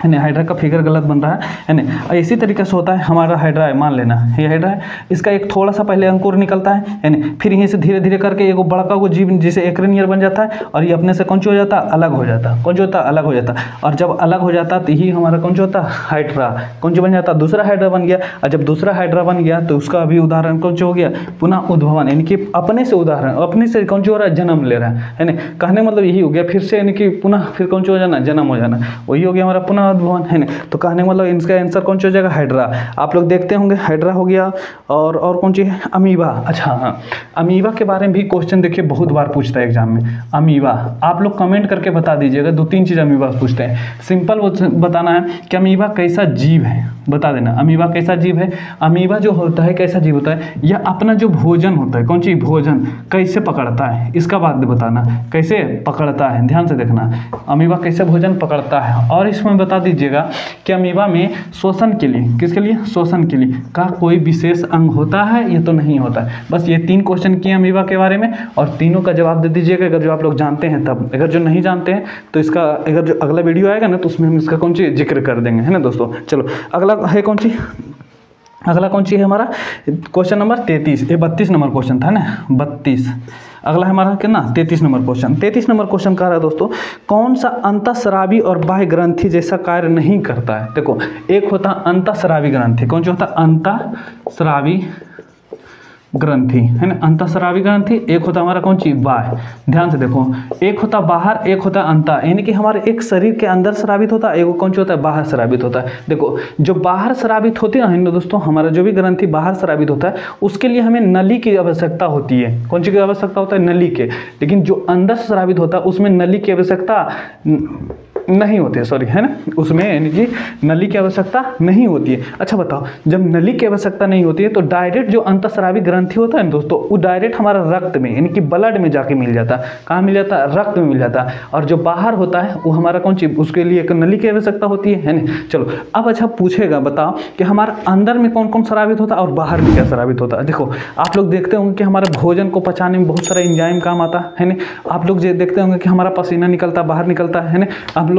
है ना, हाइड्रा का फिगर गलत बन रहा है ना। इसी तरीके से होता है हमारा हाइड्रा है, मान लेना ये हाइड्रा है, इसका एक थोड़ा सा पहले अंकुर निकलता है ना, फिर यहीं से धीरे धीरे करके एक बड़का को जीव जैसे एकरेनियर बन जाता है, और ये अपने से कौन सी हो जाता है, अलग हो जाता है। कौन सी होता है, अलग हो जाता है। और जब अलग हो जाता है तो यही हमारा कौन सा होता है, हाइड्रा। कौन सी बन जाता है, दूसरा हाइड्रा बन गया। और जब दूसरा हाइड्रा बन गया तो उसका अभी उदाहरण कौन सा हो गया, पुनः उद्भवन, यानी कि अपने से उदाहरण, अपने से कौन सा हो रहा है, जन्म ले रहा है ना। कहने मतलब यही हो गया, फिर से यानी कि पुनः फिर कौन सा हो जाना, जन्म हो जाना, वही हो गया हमारा पुनः उद्भवन, है ना। तो कहने मतलब इनका आंसर कौन सा हो जाएगा, हाइड्रा। आप लोग देखते होंगे हाइड्रा हो गया। और कौन सी है, अमीबा। अच्छा हाँ, अमीबा के बारे में भी क्वेश्चन देखिए बहुत बार पूछता है एग्जाम में। अमीबा आप लोग कमेंट करके बता दीजिएगा, 2-3 चीज़ अमीबा पूछते हैं। सिंपल बताना है कि अमीबा कैसा जीव है, बता देना अमीबा कैसा जीव है। अमीबा जो होता है कैसा जीव होता है, यह अपना जो भोजन होता है, कौन सी भोजन कैसे पकड़ता है, इसका बात बताना, कैसे पकड़ता है, ध्यान से देखना अमीबा कैसे भोजन पकड़ता है। और इसमें बता दीजिएगा कि अमीबा में शोषण के लिए, किसके लिए, शोषण के लिए का कोई विशेष अंग होता है या तो नहीं होता है। बस ये 3 क्वेश्चन किए अमीबा के बारे में, और तीनों का जवाब दे दीजिएगा अगर जो आप लोग जानते हैं तब। अगर जो नहीं जानते हैं तो इसका अगर जो अगला वीडियो आएगा ना तो उसमें हम इसका कौन सी जिक्र कर देंगे, है ना दोस्तों। चलो अगला है कौन सी, अगला कौन सी है हमारा क्वेश्चन नंबर 33। ये 32 नंबर क्वेश्चन था ना, 32। अगला है हमारा कितना, 33 नंबर क्वेश्चन। 33 नंबर क्वेश्चन कह रहा है दोस्तों, कौन सा अंतःस्रावी और बाह्य ग्रंथि जैसा कार्य नहीं करता है। देखो एक होता है अंतःस्रावी ग्रंथि, कौन सा होता है, अंतःस्रावी ग्रंथि, है ना, अंतःस्रावी ग्रंथि। एक होता हमारा कौन सी, बाह्य। ध्यान से देखो, एक होता बाहर, एक होता अंत, यानी कि हमारे एक शरीर के अंदर स्रावित होता है, एक कौन सा होता है, बाहर स्रावित होता है। देखो जो बाहर स्रावित होती है ना दोस्तों, हमारा जो भी ग्रंथि बाहर स्रावित होता है उसके लिए हमें नली की आवश्यकता होती है। कौन सी की आवश्यकता होता है, नली के। लेकिन जो अंदर स्रावित होता है उसमें नली की आवश्यकता नहीं होती है, सॉरी, है ना, उसमें यानी कि नली की आवश्यकता नहीं होती है। अच्छा बताओ, जब नली की आवश्यकता नहीं होती है तो डायरेक्ट जो अंतःस्रावी ग्रंथि होता है ना दोस्तों, वो डायरेक्ट हमारा रक्त में यानी कि ब्लड में जाके मिल जाता है। कहाँ मिल जाता है, रक्त में मिल जाता है। और जो बाहर होता है वो हमारा कौन सी, उसके लिए एक नली की आवश्यकता होती है ना। चलो अब अच्छा पूछेगा, बताओ कि हमारा अंदर में कौन कौन स्रावित होता है और बाहर में क्या स्रावित होता है। देखो आप लोग देखते होंगे कि हमारे भोजन को पचाने में बहुत सारा एंजाइम काम आता है ना। आप लोग देखते होंगे कि हमारा पसीना निकलता बाहर निकलता है ना।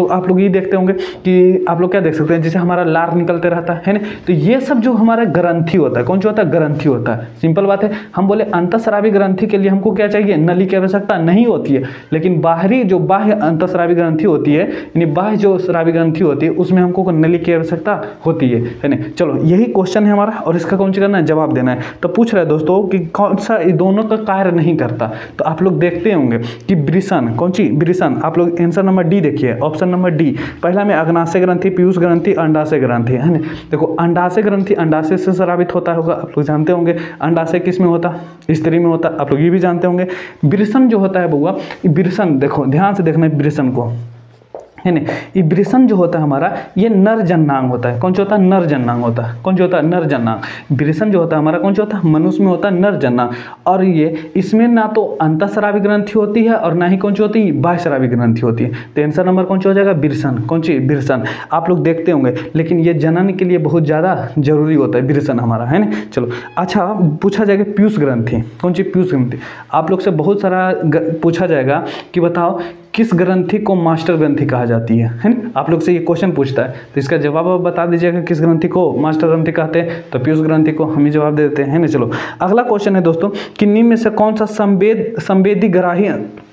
आप लोग ये देखते होंगे कि आप लोग क्या देख सकते हैं, जैसे हमारा लार निकलते रहता है ना। तो ये सब जो हमारा ग्रंथि होता है, कौन सा होता है, ग्रंथि होता है। सिंपल बात है, हम बोले अंतःस्रावी ग्रंथि के लिए हमको क्या चाहिए, नली की आवश्यकता नहीं होती है। लेकिन बाहरी जो बाह्य अंतःस्रावी ग्रंथि होती है, यानी बाह्य जो स्रावी ग्रंथि होती है उसमें हमको नली की आवश्यकता होती है ना। चलो यही क्वेश्चन है हमारा, और इसका कौन सा करना है, जवाब देना है। तो पूछ रहा है दोस्तों कि कौन सा दोनों का कार्य नहीं करता। तो आप लोग देखते होंगे कि वृषण, कौन सी, वृषण। आप लोग आंसर नंबर डी देखिए, ऑप्शन नंबर डी। पहला में अग्नाशय ग्रंथि, पीयूष ग्रंथि, अंडाशय ग्रंथि, है ना। देखो अंडाशय ग्रंथि अंडाशय से स्रावित होता होगा, आप लोग जानते होंगे। अंडाशय किस में होता, स्त्री में होता, आप लोग ये भी जानते होंगे। वृषण जो होता है बउआ, वृषण देखो ध्यान से देखना वृषण को, है ना। ये वृषण जो होता है हमारा, ये नर जननांग होता है। कौन सा होता है, नर जननांग होता है। कौन सा होता है, नर जननांग। वृषण जो होता है हमारा कौन सा होता है, मनुष्य में होता है नर जननांग। और ये इसमें ना तो अंतःस्रावी ग्रंथि होती है और ना ही कौन सी होती है, बाह्यस्रावी ग्रंथि होती है। तो आंसर नंबर कौन सा हो जाएगा, वृषण। कौन सी, वृषण। आप लोग देखते होंगे, लेकिन ये जनन के लिए बहुत ज़्यादा जरूरी होता है वृषण हमारा, है ना। चलो अच्छा पूछा जाएगा पीयूष ग्रंथि, कौन सी, पीयूष ग्रंथि। आप लोग से बहुत सारा पूछा जाएगा कि बताओ किस ग्रंथि को मास्टर ग्रंथि कहा जाती है ना। आप लोग से ये क्वेश्चन पूछता है, तो इसका जवाब आप बता दीजिएगा किस ग्रंथि को मास्टर ग्रंथि कहते हैं। तो पीयूष ग्रंथि को हम ही जवाब दे देते हैं ना। चलो अगला क्वेश्चन है दोस्तों कि निम्न में से कौन सा संवेदीग्राही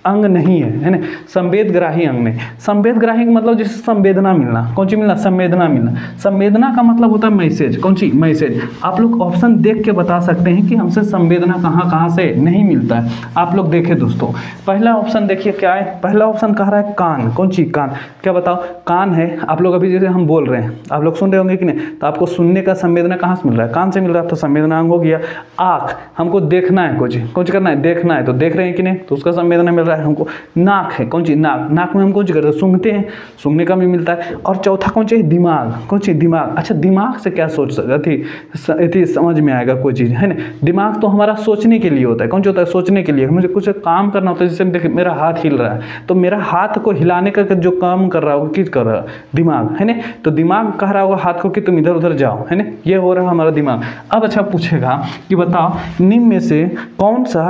अंग नहीं है ना। संवेदग्राही अंग नहीं, संवेदग्राही मतलब जैसे संवेदना मिलना, कौन सी मिलना, संवेदना मिलना। संवेदना का मतलब होता है मैसेज, कौन सी, मैसेज। आप लोग ऑप्शन देख के बता सकते हैं कि हमसे संवेदना कहाँ कहाँ से नहीं मिलता है। आप लोग देखें दोस्तों, पहला ऑप्शन देखिए क्या है, पहला ऑप्शन कह रहा है कान, कौन सी, कान। क्या बताओ, कान है। आप लोग अभी जैसे हम बोल रहे हैं, आप लोग सुन रहे होंगे कि नहीं, तो आपको सुनने का संवेदना कहाँ से मिल रहा है, कान से मिल रहा है, तो संवेदना अंग हो गया। आँख, हमको देखना है, कुछ करना है, देखना है, तो देख रहे हैं कि नहीं, तो उसका संवेदना मिल रहा है। है हमको? नाक है, कौन सी? नाक। नाक में हम कौन सी करते हैं? सूंघते हैं, सूंघने का भी मिलता है। और चौथा कौन सी? दिमाग। कौन सी? दिमाग। अच्छा, दिमाग से क्या सोच सकती समझ में आएगा कोई चीज़, है ना? दिमाग तो हमारा सोचने के लिए होता है। कौन सा होता है? सोचने के लिए। मुझे कुछ काम करना होता है, जैसे देखिए मेरा हाथ हिल रहा है, तो मेरा हाथ को हिलाने का जो काम कर रहा होगा, किस कर रहा है? दिमाग, है ना? तो दिमाग कह रहा होगा हाथ को कि तुम इधर उधर जाओ, है ना? ये हो रहा है हमारा दिमाग। अब अच्छा पूछेगा कि बताओ निम्न में से कौन सा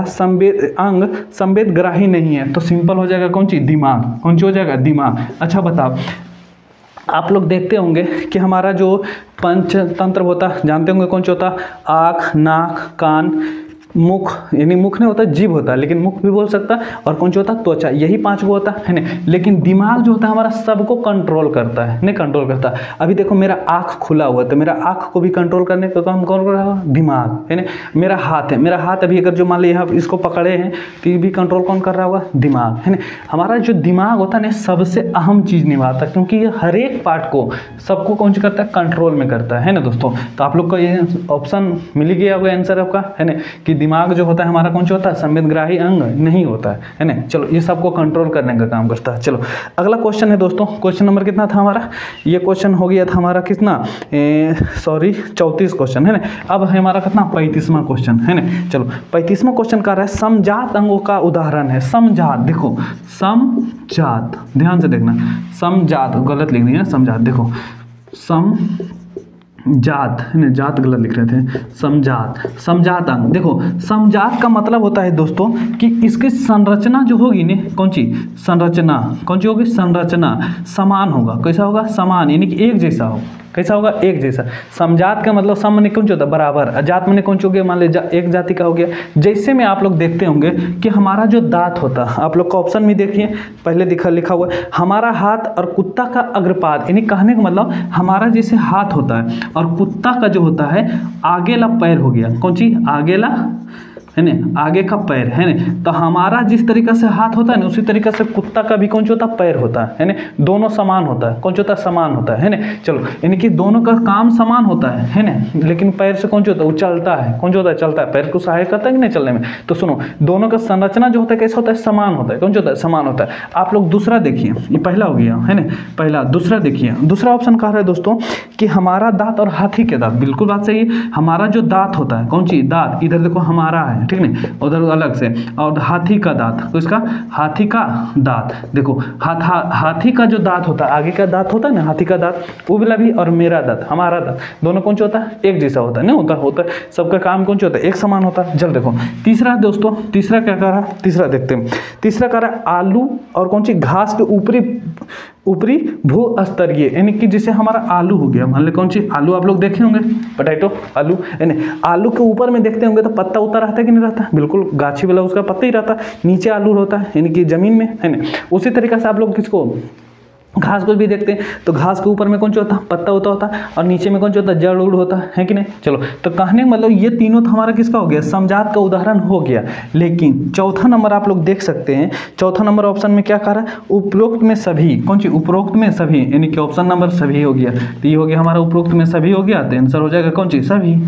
अंग संवेदग्राही नहीं है? तो सिंपल हो जाएगा कौन सी? दिमाग। कौन सी हो जाएगा? दिमाग। अच्छा बताओ, आप लोग देखते होंगे कि हमारा जो पंचतंत्र होता, जानते होंगे कौन सा होता? आँख, नाक, कान, मुख, यानी मुख नहीं होता, जीभ होता है, लेकिन मुख भी बोल सकता है। और कौन सा होता? त्वचा। यही 5 वो होता है ना। लेकिन दिमाग जो होता है हमारा सबको कंट्रोल करता है, नहीं कंट्रोल करता। अभी देखो मेरा आँख खुला हुआ है, तो मेरा आँख को भी कंट्रोल करने का काम कौन कर रहा है? दिमाग, है ना। मेरा हाथ है, मेरा हाथ अभी अगर जो मान लीजिए इसको पकड़े हैं तो ये भी कंट्रोल कौन कर रहा होगा? दिमाग, है ना। हमारा जो दिमाग होता है ना सबसे अहम चीज़ निभाता है, क्योंकि ये हर एक पार्ट को सबको कौन सी करता है? कंट्रोल में करता है ना दोस्तों। तो आप लोग का ये ऑप्शन मिल गया होगा आंसर आपका, है ना, कि दिमाग जो होता है हमारा कौन सा होता है? संवेदग्राही अंग नहीं होता है ना। चलो, ये सबको कंट्रोल करने का काम करता है। चलो अगला क्वेश्चन है दोस्तों, क्वेश्चन नंबर कितना था हमारा? ये क्वेश्चन हो गया था हमारा कितना? 34 क्वेश्चन, है ना। अब है हमारा कितना? 35वां क्वेश्चन, है ना। चलो 35वां क्वेश्चन का रहा है समजात अंगों का उदाहरण है। समजात, देखो समजात, ध्यान से देखना, समजात गलत लिख दिया, समजात देखो, जात, है ना, जात गलत लिख रहे थे, समजात। समजात अंग, देखो समजात का मतलब होता है दोस्तों कि इसकी संरचना जो होगी ने, कौन सी? संरचना, कौन सी होगी? संरचना समान होगा। कैसा होगा? समान, यानी कि एक जैसा हो। कैसा होगा? एक जैसा। समजात का मतलब सम में कौन सा होता है? बराबर। जात में कौन सा हो गया? मान लीजिए एक जाति का हो गया। जैसे में आप लोग देखते होंगे कि हमारा जो दांत होता है, आप लोग का ऑप्शन में देखिए, पहले लिखा हुआ है हमारा हाथ और कुत्ता का अग्रपाद, यानी कहने का मतलब हमारा जैसे हाथ होता है और कुत्ता का जो होता है आगेला पैर हो गया। कौन सी? आगेला, है ना, आगे का पैर, है ना। तो हमारा जिस तरीका से हाथ होता है ना, उसी तरीका से कुत्ता का भी कौन सा होता है? पैर होता है ना। दोनों समान होता है। कौन सा होता है? समान होता है ना। चलो, यानी कि दोनों का काम समान होता है ना। लेकिन पैर से कौन सा होता है? वो चलता है। कौन सा होता है? चलता है। पैर को सहायक करता है कि नहीं चलने में? तो सुनो, दोनों का संरचना जो होता है कैसा होता है? समान होता है। कौन सा होता है? समान होता है। आप लोग दूसरा देखिए, ये पहला हो गया, है ना, पहला। दूसरा देखिए, दूसरा ऑप्शन कह रहा है दोस्तों कि हमारा दांत और हाथी के दांत, बिल्कुल बात सही है। हमारा जो दांत होता है, कौन सी? दांत, इधर देखो हमारा है, ठीक है, उधर अलग से। और हाथी का दांत, तो इसका हाथी का दांत, देखो हाथी का जो दांत होता है, आगे का दांत होता है ना, हाथी का दांत, वो वाला भी, और मेरा दांत, हमारा दांत, दोनों कौन सा होता है? एक जैसा होता है ना। होता है, सबका काम कौन सा होता है? एक समान होता है। जल देखो तीसरा दोस्तों, तीसरा क्या कर रहा है? तीसरा देखते हैं। तीसरा कर रहा है आलू और कौन सी? घास के ऊपरी भूस्तरीय, यानी कि जैसे हमारा आलू हो गया, मान लो कौन सी? आलू आप लोग देखे होंगे, पोटैटो, आलू, यानी आलू के ऊपर में देखते होंगे तो पत्ता उतर रहता है कि नहीं रहता? बिल्कुल, गाछी वाला उसका पत्ता ही रहता है, नीचे आलू होता है, यानी कि जमीन में, है ना। उसी तरीके से आप लोग किसको? घास को भी देखते हैं, तो घास के ऊपर में कौन सा होता है? पत्ता होता है, और नीचे में कौन सा होता है? जड़ उड़ होता है कि नहीं? चलो, तो कहने का मतलब ये तीनों तो हमारा किसका हो गया? समजात का उदाहरण हो गया। लेकिन चौथा नंबर आप लोग देख सकते हैं, चौथा नंबर ऑप्शन में क्या कह रहा है? उपरोक्त में सभी, कौन सी? उपरोक्त में सभी, यानी कि ऑप्शन नंबर सभी हो गया। तो ये हो गया हमारा उपरोक्त में सभी हो गया, तो आंसर हो जाएगा कौन सी? सभी।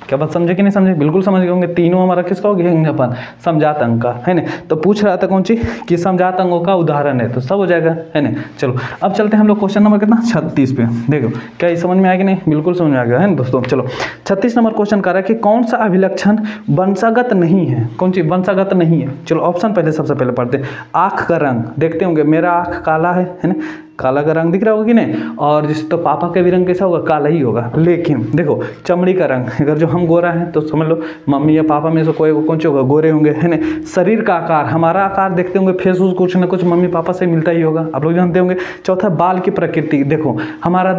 क्या बात समझे कि नहीं समझे? बिल्कुल समझ गए होंगे। तीनों हमारा किसका हो गया? अपन समजात अंग का, है ना। तो पूछ रहा था कौन सी? कि समजात अंगों का उदाहरण है, तो सब हो जाएगा, है ना। चलो अब चलते हैं हम लोग क्वेश्चन नंबर कितना? 36 पे। देखो क्या ये समझ में आया कि नहीं? बिल्कुल समझ में आ गया, है ना दोस्तों। चलो 36 नंबर क्वेश्चन कर रहा है कि कौन सा अभिलक्षण वंशागत नहीं है? कौन सी वंशागत नहीं है? चलो ऑप्शन पहले सबसे पहले पढ़ते हैं। आँख का रंग, देखते होंगे मेरा आँख काला है ना, काला का रंग दिख रहा होगा कि नहीं? और जिस तो पापा का भी रंग कैसा होगा? काला ही होगा। लेकिन देखो चमड़ी का रंग, अगर जो हम गोरा हैं तो समझ लो मम्मी या पापा में से कोई कौन से होगा? गोरे होंगे, है ना। शरीर का आकार, हमारा आकार देखते होंगे, फेस कुछ ना कुछ मम्मी पापा से मिलता ही होगा, आप लोग जानते होंगे। चौथा बाल की प्रकृति, देखो हमारा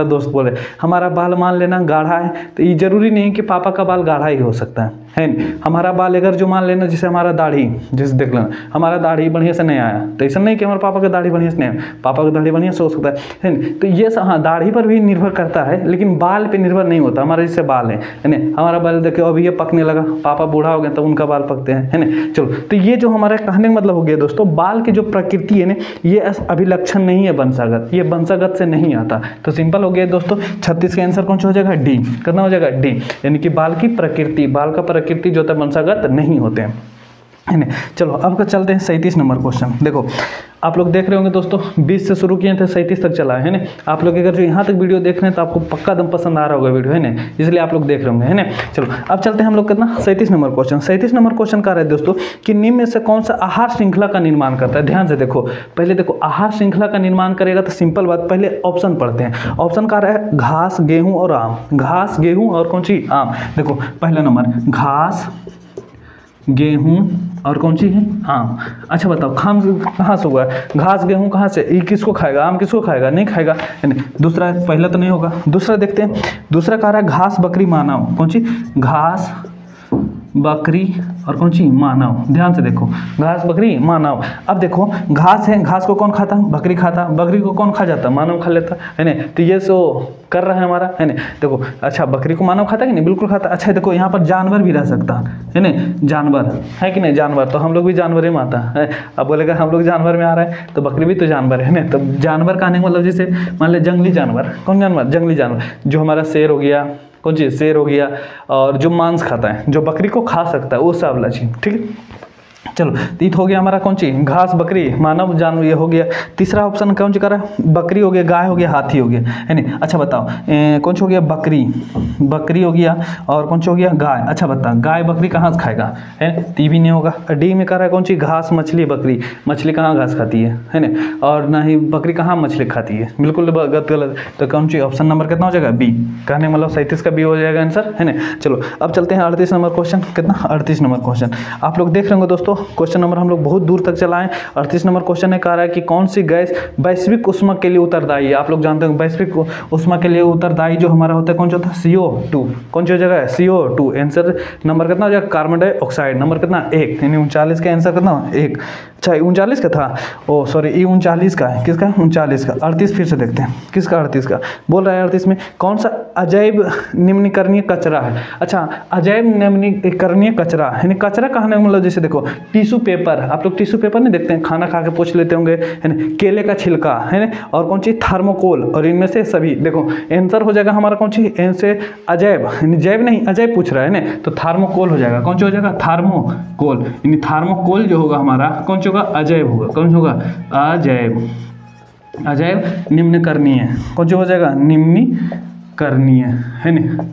दोस्त बोले हमारा बाल मान लेना गाढ़ा है, तो ये जरूरी नहीं कि पापा का बाल गाढ़ा ही हो सकता है नहीं। हमारा बाल अगर जो मान लेना, जैसे हमारा दाढ़ी, जैसे देख लेना हमारा दाढ़ी बढ़िया से नहीं आया, तो ऐसा नहीं कि हमारे पापा का दाढ़ी बढ़िया से नहीं आया, पापा का दाढ़ी बढ़िया से हो सकता है नहीं। तो ये हाँ दाढ़ी पर भी निर्भर करता है, लेकिन बाल पे निर्भर नहीं होता। हमारे जैसे बाल है ना, हमारा बाल देखो अभी ये पकने लगा, पापा बूढ़ा हो गया तो उनका बाल पकते हैं, है ना। चलो तो ये जो हमारा कहने का मतलब हो गया दोस्तों, बाल की जो प्रकृति है ना, ये अभिलक्षण नहीं है वंशागत, ये वंशागत से नहीं आता। तो सिंपल हो गया दोस्तों, 36 का आंसर कौन सा हो जाएगा? डी। कितना हो जाएगा? डी, यानी कि बाल की प्रकृति, बाल का प्रकृति जो होता है वंशागत नहीं होते हैं। है ना। चलो अब चलते हैं 37 नंबर क्वेश्चन। देखो आप लोग देख रहे होंगे दोस्तों 20 से शुरू किए थे 37 तक चला है ना। आप लोग अगर जो यहाँ तक वीडियो देख रहे हैं तो आपको पक्का दम पसंद आ रहा होगा वीडियो, है ना, इसलिए आप लोग देख रहे होंगे, है ना। चलो अब चलते हैं हम लोग कितना 37 नंबर क्वेश्चन। 37 नंबर क्वेश्चन कह रहे हैं दोस्तों कि निम्न में से कौन सा आहार श्रृंखला का निर्माण करता है। ध्यान से देखो, पहले देखो आहार श्रृंखला का निर्माण करेगा तो सिंपल बात, पहले ऑप्शन पढ़ते हैं। ऑप्शन कह रहा है घास, गेहूँ और आम। घास, गेहूँ और कौन सी, आम। देखो पहला नंबर घास, गेहूं और कौन सी है, आम। अच्छा बताओ खाम कहाँ से हुआ है, घास गेहूं कहाँ से, ये किसको खाएगा, आम किसको खाएगा, नहीं खाएगा, है ना। दूसरा पहला तो नहीं होगा, दूसरा देखते हैं। दूसरा कह रहा है घास, बकरी, मानव। कौन सी, घास, बकरी और कौन सी, मानव। ध्यान से देखो घास, बकरी, मानव। अब देखो घास है, घास को कौन खाता, बकरी खाता, बकरी को कौन खा जाता, मानव खा लेता, है ना। तो ये सो कर रहा है हमारा, है ना। देखो अच्छा बकरी को मानव खाता है कि नहीं, बिल्कुल खाता। अच्छा देखो यहाँ पर जानवर भी रह सकता है ना, जानवर है कि नहीं, जानवर। तो हम लोग भी जानवर ही में आता है। अब बोलेगा हम लोग जानवर में आ रहे हैं तो बकरी भी तो जानवर है ना। तो जानवर का आने का मतलब जैसे मान ले जंगली जानवर, कौन जानवर, जंगली जानवर, जो हमारा शेर हो गया, कौन चीज़, शेर हो गया, और जो मांस खाता है, जो बकरी को खा सकता है, वो सब वाला चीज़, ठीक है। चलो तीत हो गया हमारा कौन सी, घास, बकरी, मानव, जानवर, ये हो गया। तीसरा ऑप्शन कौन सी करा, बकरी हो गया, गाय हो गया, हाथी हो गया, है नहीं। अच्छा बताओ कौन सा हो गया, बकरी, बकरी हो गया, और कौन सा हो गया, गाय। अच्छा बता गाय बकरी कहाँ से खाएगा, है, ती भी नहीं होगा। डी में कह रहा है कौन सी, घास, मछली, बकरी। मछली कहाँ घास खाती है ना, और ना ही बकरी कहाँ मछली खाती है, बिल्कुल गलत। तो कौन सी ऑप्शन नंबर कितना हो जाएगा, बी। कहने मतलब 37 का बी हो जाएगा आंसर, है ना। चलो अब चलते हैं 38 नंबर क्वेश्चन। कितना, 38 नंबर क्वेश्चन। आप लोग देख रहे होंगे दोस्तों क्वेश्चन नंबर हम लोग बहुत दूर तक चलाएं। 38 नंबर क्वेश्चन है, कह रहा है कि कौन सी गैस वैश्विक ऊष्मा के लिए उत्तरदायी है। आप लोग जानते हैं वैश्विक ऊष्मा के लिए उत्तरदायी जो हमारा होता है कौन सा होता है, CO2। कौन सी जगह है, CO2। आंसर नंबर कितना हो जाएगा, कार्बन डाइऑक्साइड। नंबर कितना, 1, यानी 39 का आंसर कितना, 1। अच्छा 39 का था, ओ सॉरी ये 39 का है। किसका, 39 का। 38 फिर से देखते हैं, किसका, 38 का। बोल रहा है 38 में कौन सा अजैव निम्नीकरणीय कचरा है। अच्छा अजैव निम्नीकरणीय कचरा, यानी कचरा कहने मतलब जैसे देखो टिश्यू पेपर, आप लोग टिश्यू पेपर नहीं देखते हैं, खाना खा के पोंछ लेते होंगे, है ना। केले का छिलका, है ना, और कौन सी, थर्मोकोल। और इनमें से सभी देखो आंसर हो जाएगा हमारा कौन सी, आंसर अजैव, यानी जैव नहीं अजैव पूछ रहा है ना, तो थर्मोकोल हो जाएगा। कौन सा हो जाएगा, थर्मोकोल। यानी थर्मोकोल जो होगा हमारा कौन सा होगा, अजैव होगा। कौन सा होगा, अजैव। अजैव निम्नीकरणीय, कौन सा हो जाएगा, निम्नीकरणीय, है ना।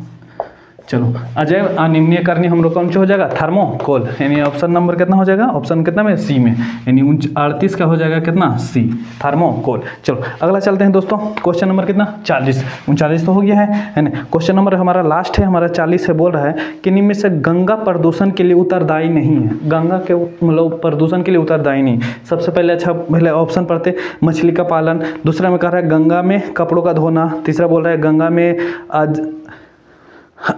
चलो अजैव अनिम्नीकरणीय हम लोग कौन सा हो जाएगा, थर्मोकोल। यानी ऑप्शन नंबर कितना हो जाएगा, ऑप्शन कितना में, सी में। यानी 38 का हो जाएगा कितना, सी, थर्मोकोल। चलो अगला चलते हैं दोस्तों, क्वेश्चन नंबर कितना, 40। 39 तो हो गया है ना। क्वेश्चन नंबर हमारा लास्ट है, हमारा 40 है। बोल रहा है कि निम्न में से गंगा प्रदूषण के लिए उत्तरदायी नहीं है। गंगा के मतलब प्रदूषण के लिए उत्तरदायी नहीं। सबसे पहले अच्छा पहले ऑप्शन पढ़ते, मछली का पालन। दूसरा में कह रहा है गंगा में कपड़ों का धोना। तीसरा बोल रहा है गंगा में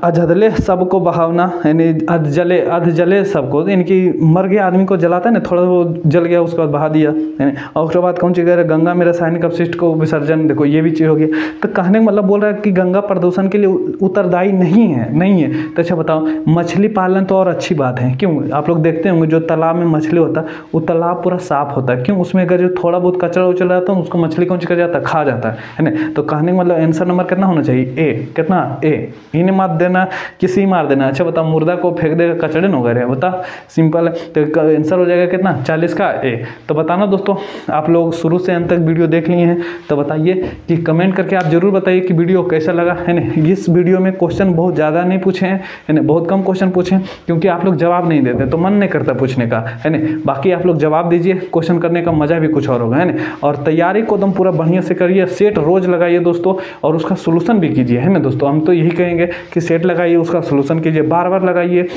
अधजले सबको बहावना, यानी अधजले सबको, इनकी मर गया आदमी को जलाता है ना, थोड़ा वो जल गया उसके बाद बहा दिया, है ना। और उसके बाद कौन सी कह रहा है, गंगा में रासायनिक अपशिष्ट को विसर्जन। देखो ये भी चीज़ हो गई। तो कहने का मतलब बोल रहा है कि गंगा प्रदूषण के लिए उत्तरदायी नहीं है। तो अच्छा बताओ मछली पालन तो और अच्छी बात है, क्यों। आप लोग देखते होंगे जो तालाब में मछली होता है वो तालाब पूरा साफ होता है, क्यों। उसमें अगर जो थोड़ा बहुत कचरा उचल जाता है उसको मछली कौन सी कर जाता है, खा जाता है ना। तो कहने का मतलब आंसर नंबर कितना होना चाहिए, ए। कितना, ए। इन्हें मार देना कि सी मार देना। अच्छा बताओ मुर्दा को फेंक देगा कचड़े न करे, बता सिंपल है। तो आंसर हो जाएगा कितना, 40 का ए। तो बताना दोस्तों, आप लोग शुरू से अंत तक वीडियो देख लिए हैं तो बताइए कि कमेंट करके आप जरूर बताइए कि वीडियो कैसा लगा, है ना। इस वीडियो में क्वेश्चन बहुत ज़्यादा नहीं पूछे हैं, है ना, बहुत कम क्वेश्चन पूछे हैं, क्योंकि आप लोग जवाब नहीं देते तो मन नहीं करता पूछने का, है ना। बाकी आप लोग जवाब दीजिए, क्वेश्चन करने का मजा भी कुछ और होगा, है ना। और तैयारी को एकदम पूरा बढ़िया से करिए, सेट रोज लगाइए दोस्तों, और उसका सोल्यूशन भी कीजिए, है ना दोस्तों। हम तो यही कहेंगे कि सेट लगाइए, उसका सोल्यूशन कीजिए, बार बार लगाइए।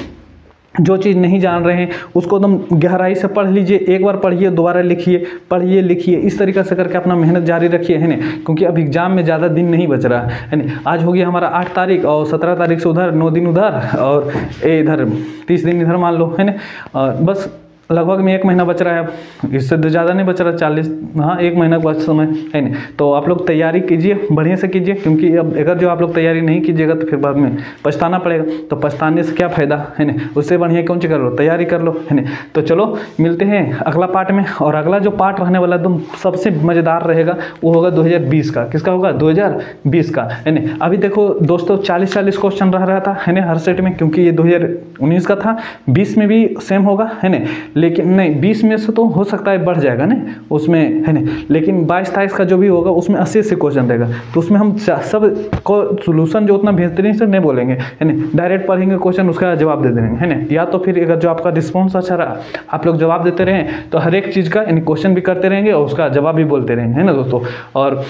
जो चीज़ नहीं जान रहे हैं उसको एकदम गहराई से पढ़ लीजिए, एक बार पढ़िए, दोबारा लिखिए, पढ़िए लिखिए, इस तरीके से करके अपना मेहनत जारी रखिए, है ना। क्योंकि अब एग्जाम में ज़्यादा दिन नहीं बच रहा है ना। आज हो गया हमारा 8 तारीख और 17 तारीख से उधर 9 दिन उधर और इधर 30 दिन इधर मान लो, है ना। और बस लगभग में 1 महीना बच रहा है, अब इससे ज़्यादा नहीं बच रहा, 40 हाँ 1 महीना का समय है नहीं। तो आप लोग तैयारी कीजिए, बढ़िया से कीजिए, क्योंकि अब अगर जो आप लोग तैयारी नहीं कीजिएगा तो फिर बाद में पछताना पड़ेगा। तो पछताने से क्या फ़ायदा है ना, उससे बढ़िया कौन सी कर लो, तैयारी कर लो है ना। तो चलो मिलते हैं अगला पार्ट में, और अगला जो पार्ट रहने वाला एकदम सबसे मज़ेदार रहेगा वो होगा 2020 का। किसका होगा, 2020 का है ना। अभी देखो दोस्तों 40 क्वेश्चन रह रहा था है ना हर सेट में, क्योंकि ये 2019 का था। 20 में भी सेम होगा है ना, लेकिन नहीं 20 में से तो हो सकता है बढ़ जाएगा ना उसमें है ना, लेकिन 22-23 का जो भी होगा उसमें 80 क्वेश्चन रहेगा। तो उसमें हम सब को सोल्यूशन जो उतना बेहतरीन से नहीं बोलेंगे है ना, डायरेक्ट पढ़ेंगे क्वेश्चन, उसका जवाब दे देंगे है ना। या तो फिर अगर जो आपका रिस्पॉन्स अच्छा रहा, आप लोग जवाब देते रहें, तो हर एक चीज़ का यानी क्वेश्चन भी करते रहेंगे और उसका जवाब भी बोलते रहेंगे है ना दोस्तों। और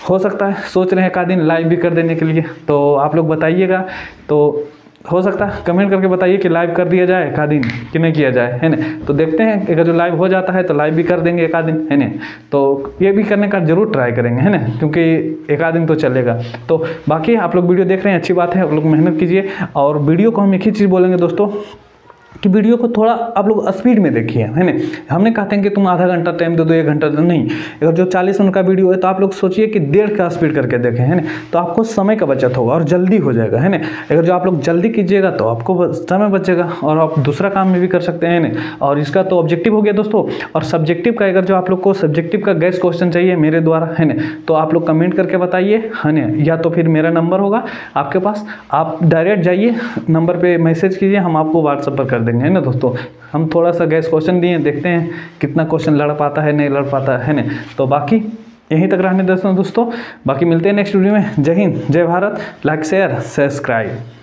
हो सकता है सोच रहे हैं एक आध दिन लाइव भी कर देने के लिए, तो आप लोग बताइएगा, तो हो सकता है कमेंट करके बताइए कि लाइव कर दिया जाए एक आध दिन कि नहीं किया जाए है ना। तो देखते हैं अगर जो लाइव हो जाता है तो लाइव भी कर देंगे एक आध दिन है ना। तो ये भी करने का जरूर ट्राई करेंगे है ना, क्योंकि एक आध दिन तो चलेगा। तो बाकी आप लोग वीडियो देख रहे हैं, अच्छी बात है, आप लोग मेहनत कीजिए। और वीडियो को हम एक ही चीज़ बोलेंगे दोस्तों कि वीडियो को थोड़ा आप लोग स्पीड में देखिए है ना। हमने कहते हैं कि तुम आधा घंटा टाइम दे दो, 1 घंटा दो, नहीं। अगर जो 40 मिनट का वीडियो है तो आप लोग सोचिए कि 1.5 का स्पीड करके देखें है ना, तो आपको समय का बचत होगा और जल्दी हो जाएगा है ना। अगर जो आप लोग जल्दी कीजिएगा तो आपको समय बचेगा और आप दूसरा काम में भी कर सकते हैं ना। और इसका तो ऑब्जेक्टिव हो गया दोस्तों। और सब्जेक्टिव का अगर जो आप लोग को सब्जेक्टिव का गैस क्वेश्चन चाहिए मेरे द्वारा है ना, तो आप लोग कमेंट करके बताइए है ना, या तो फिर मेरा नंबर होगा आपके पास, आप डायरेक्ट जाइए नंबर पर मैसेज कीजिए, हम आपको व्हाट्सएप पर कर देंगे है ना दोस्तों। हम थोड़ा सा गैस क्वेश्चन दिए, देखते हैं कितना क्वेश्चन लड़ पाता है नहीं लड़ पाता है ना। तो बाकी यहीं तक रहने दोस्तों। बाकी मिलते हैं नेक्स्ट वीडियो में। जय हिंद, जय भारत, लाइक शेयर सब्सक्राइब।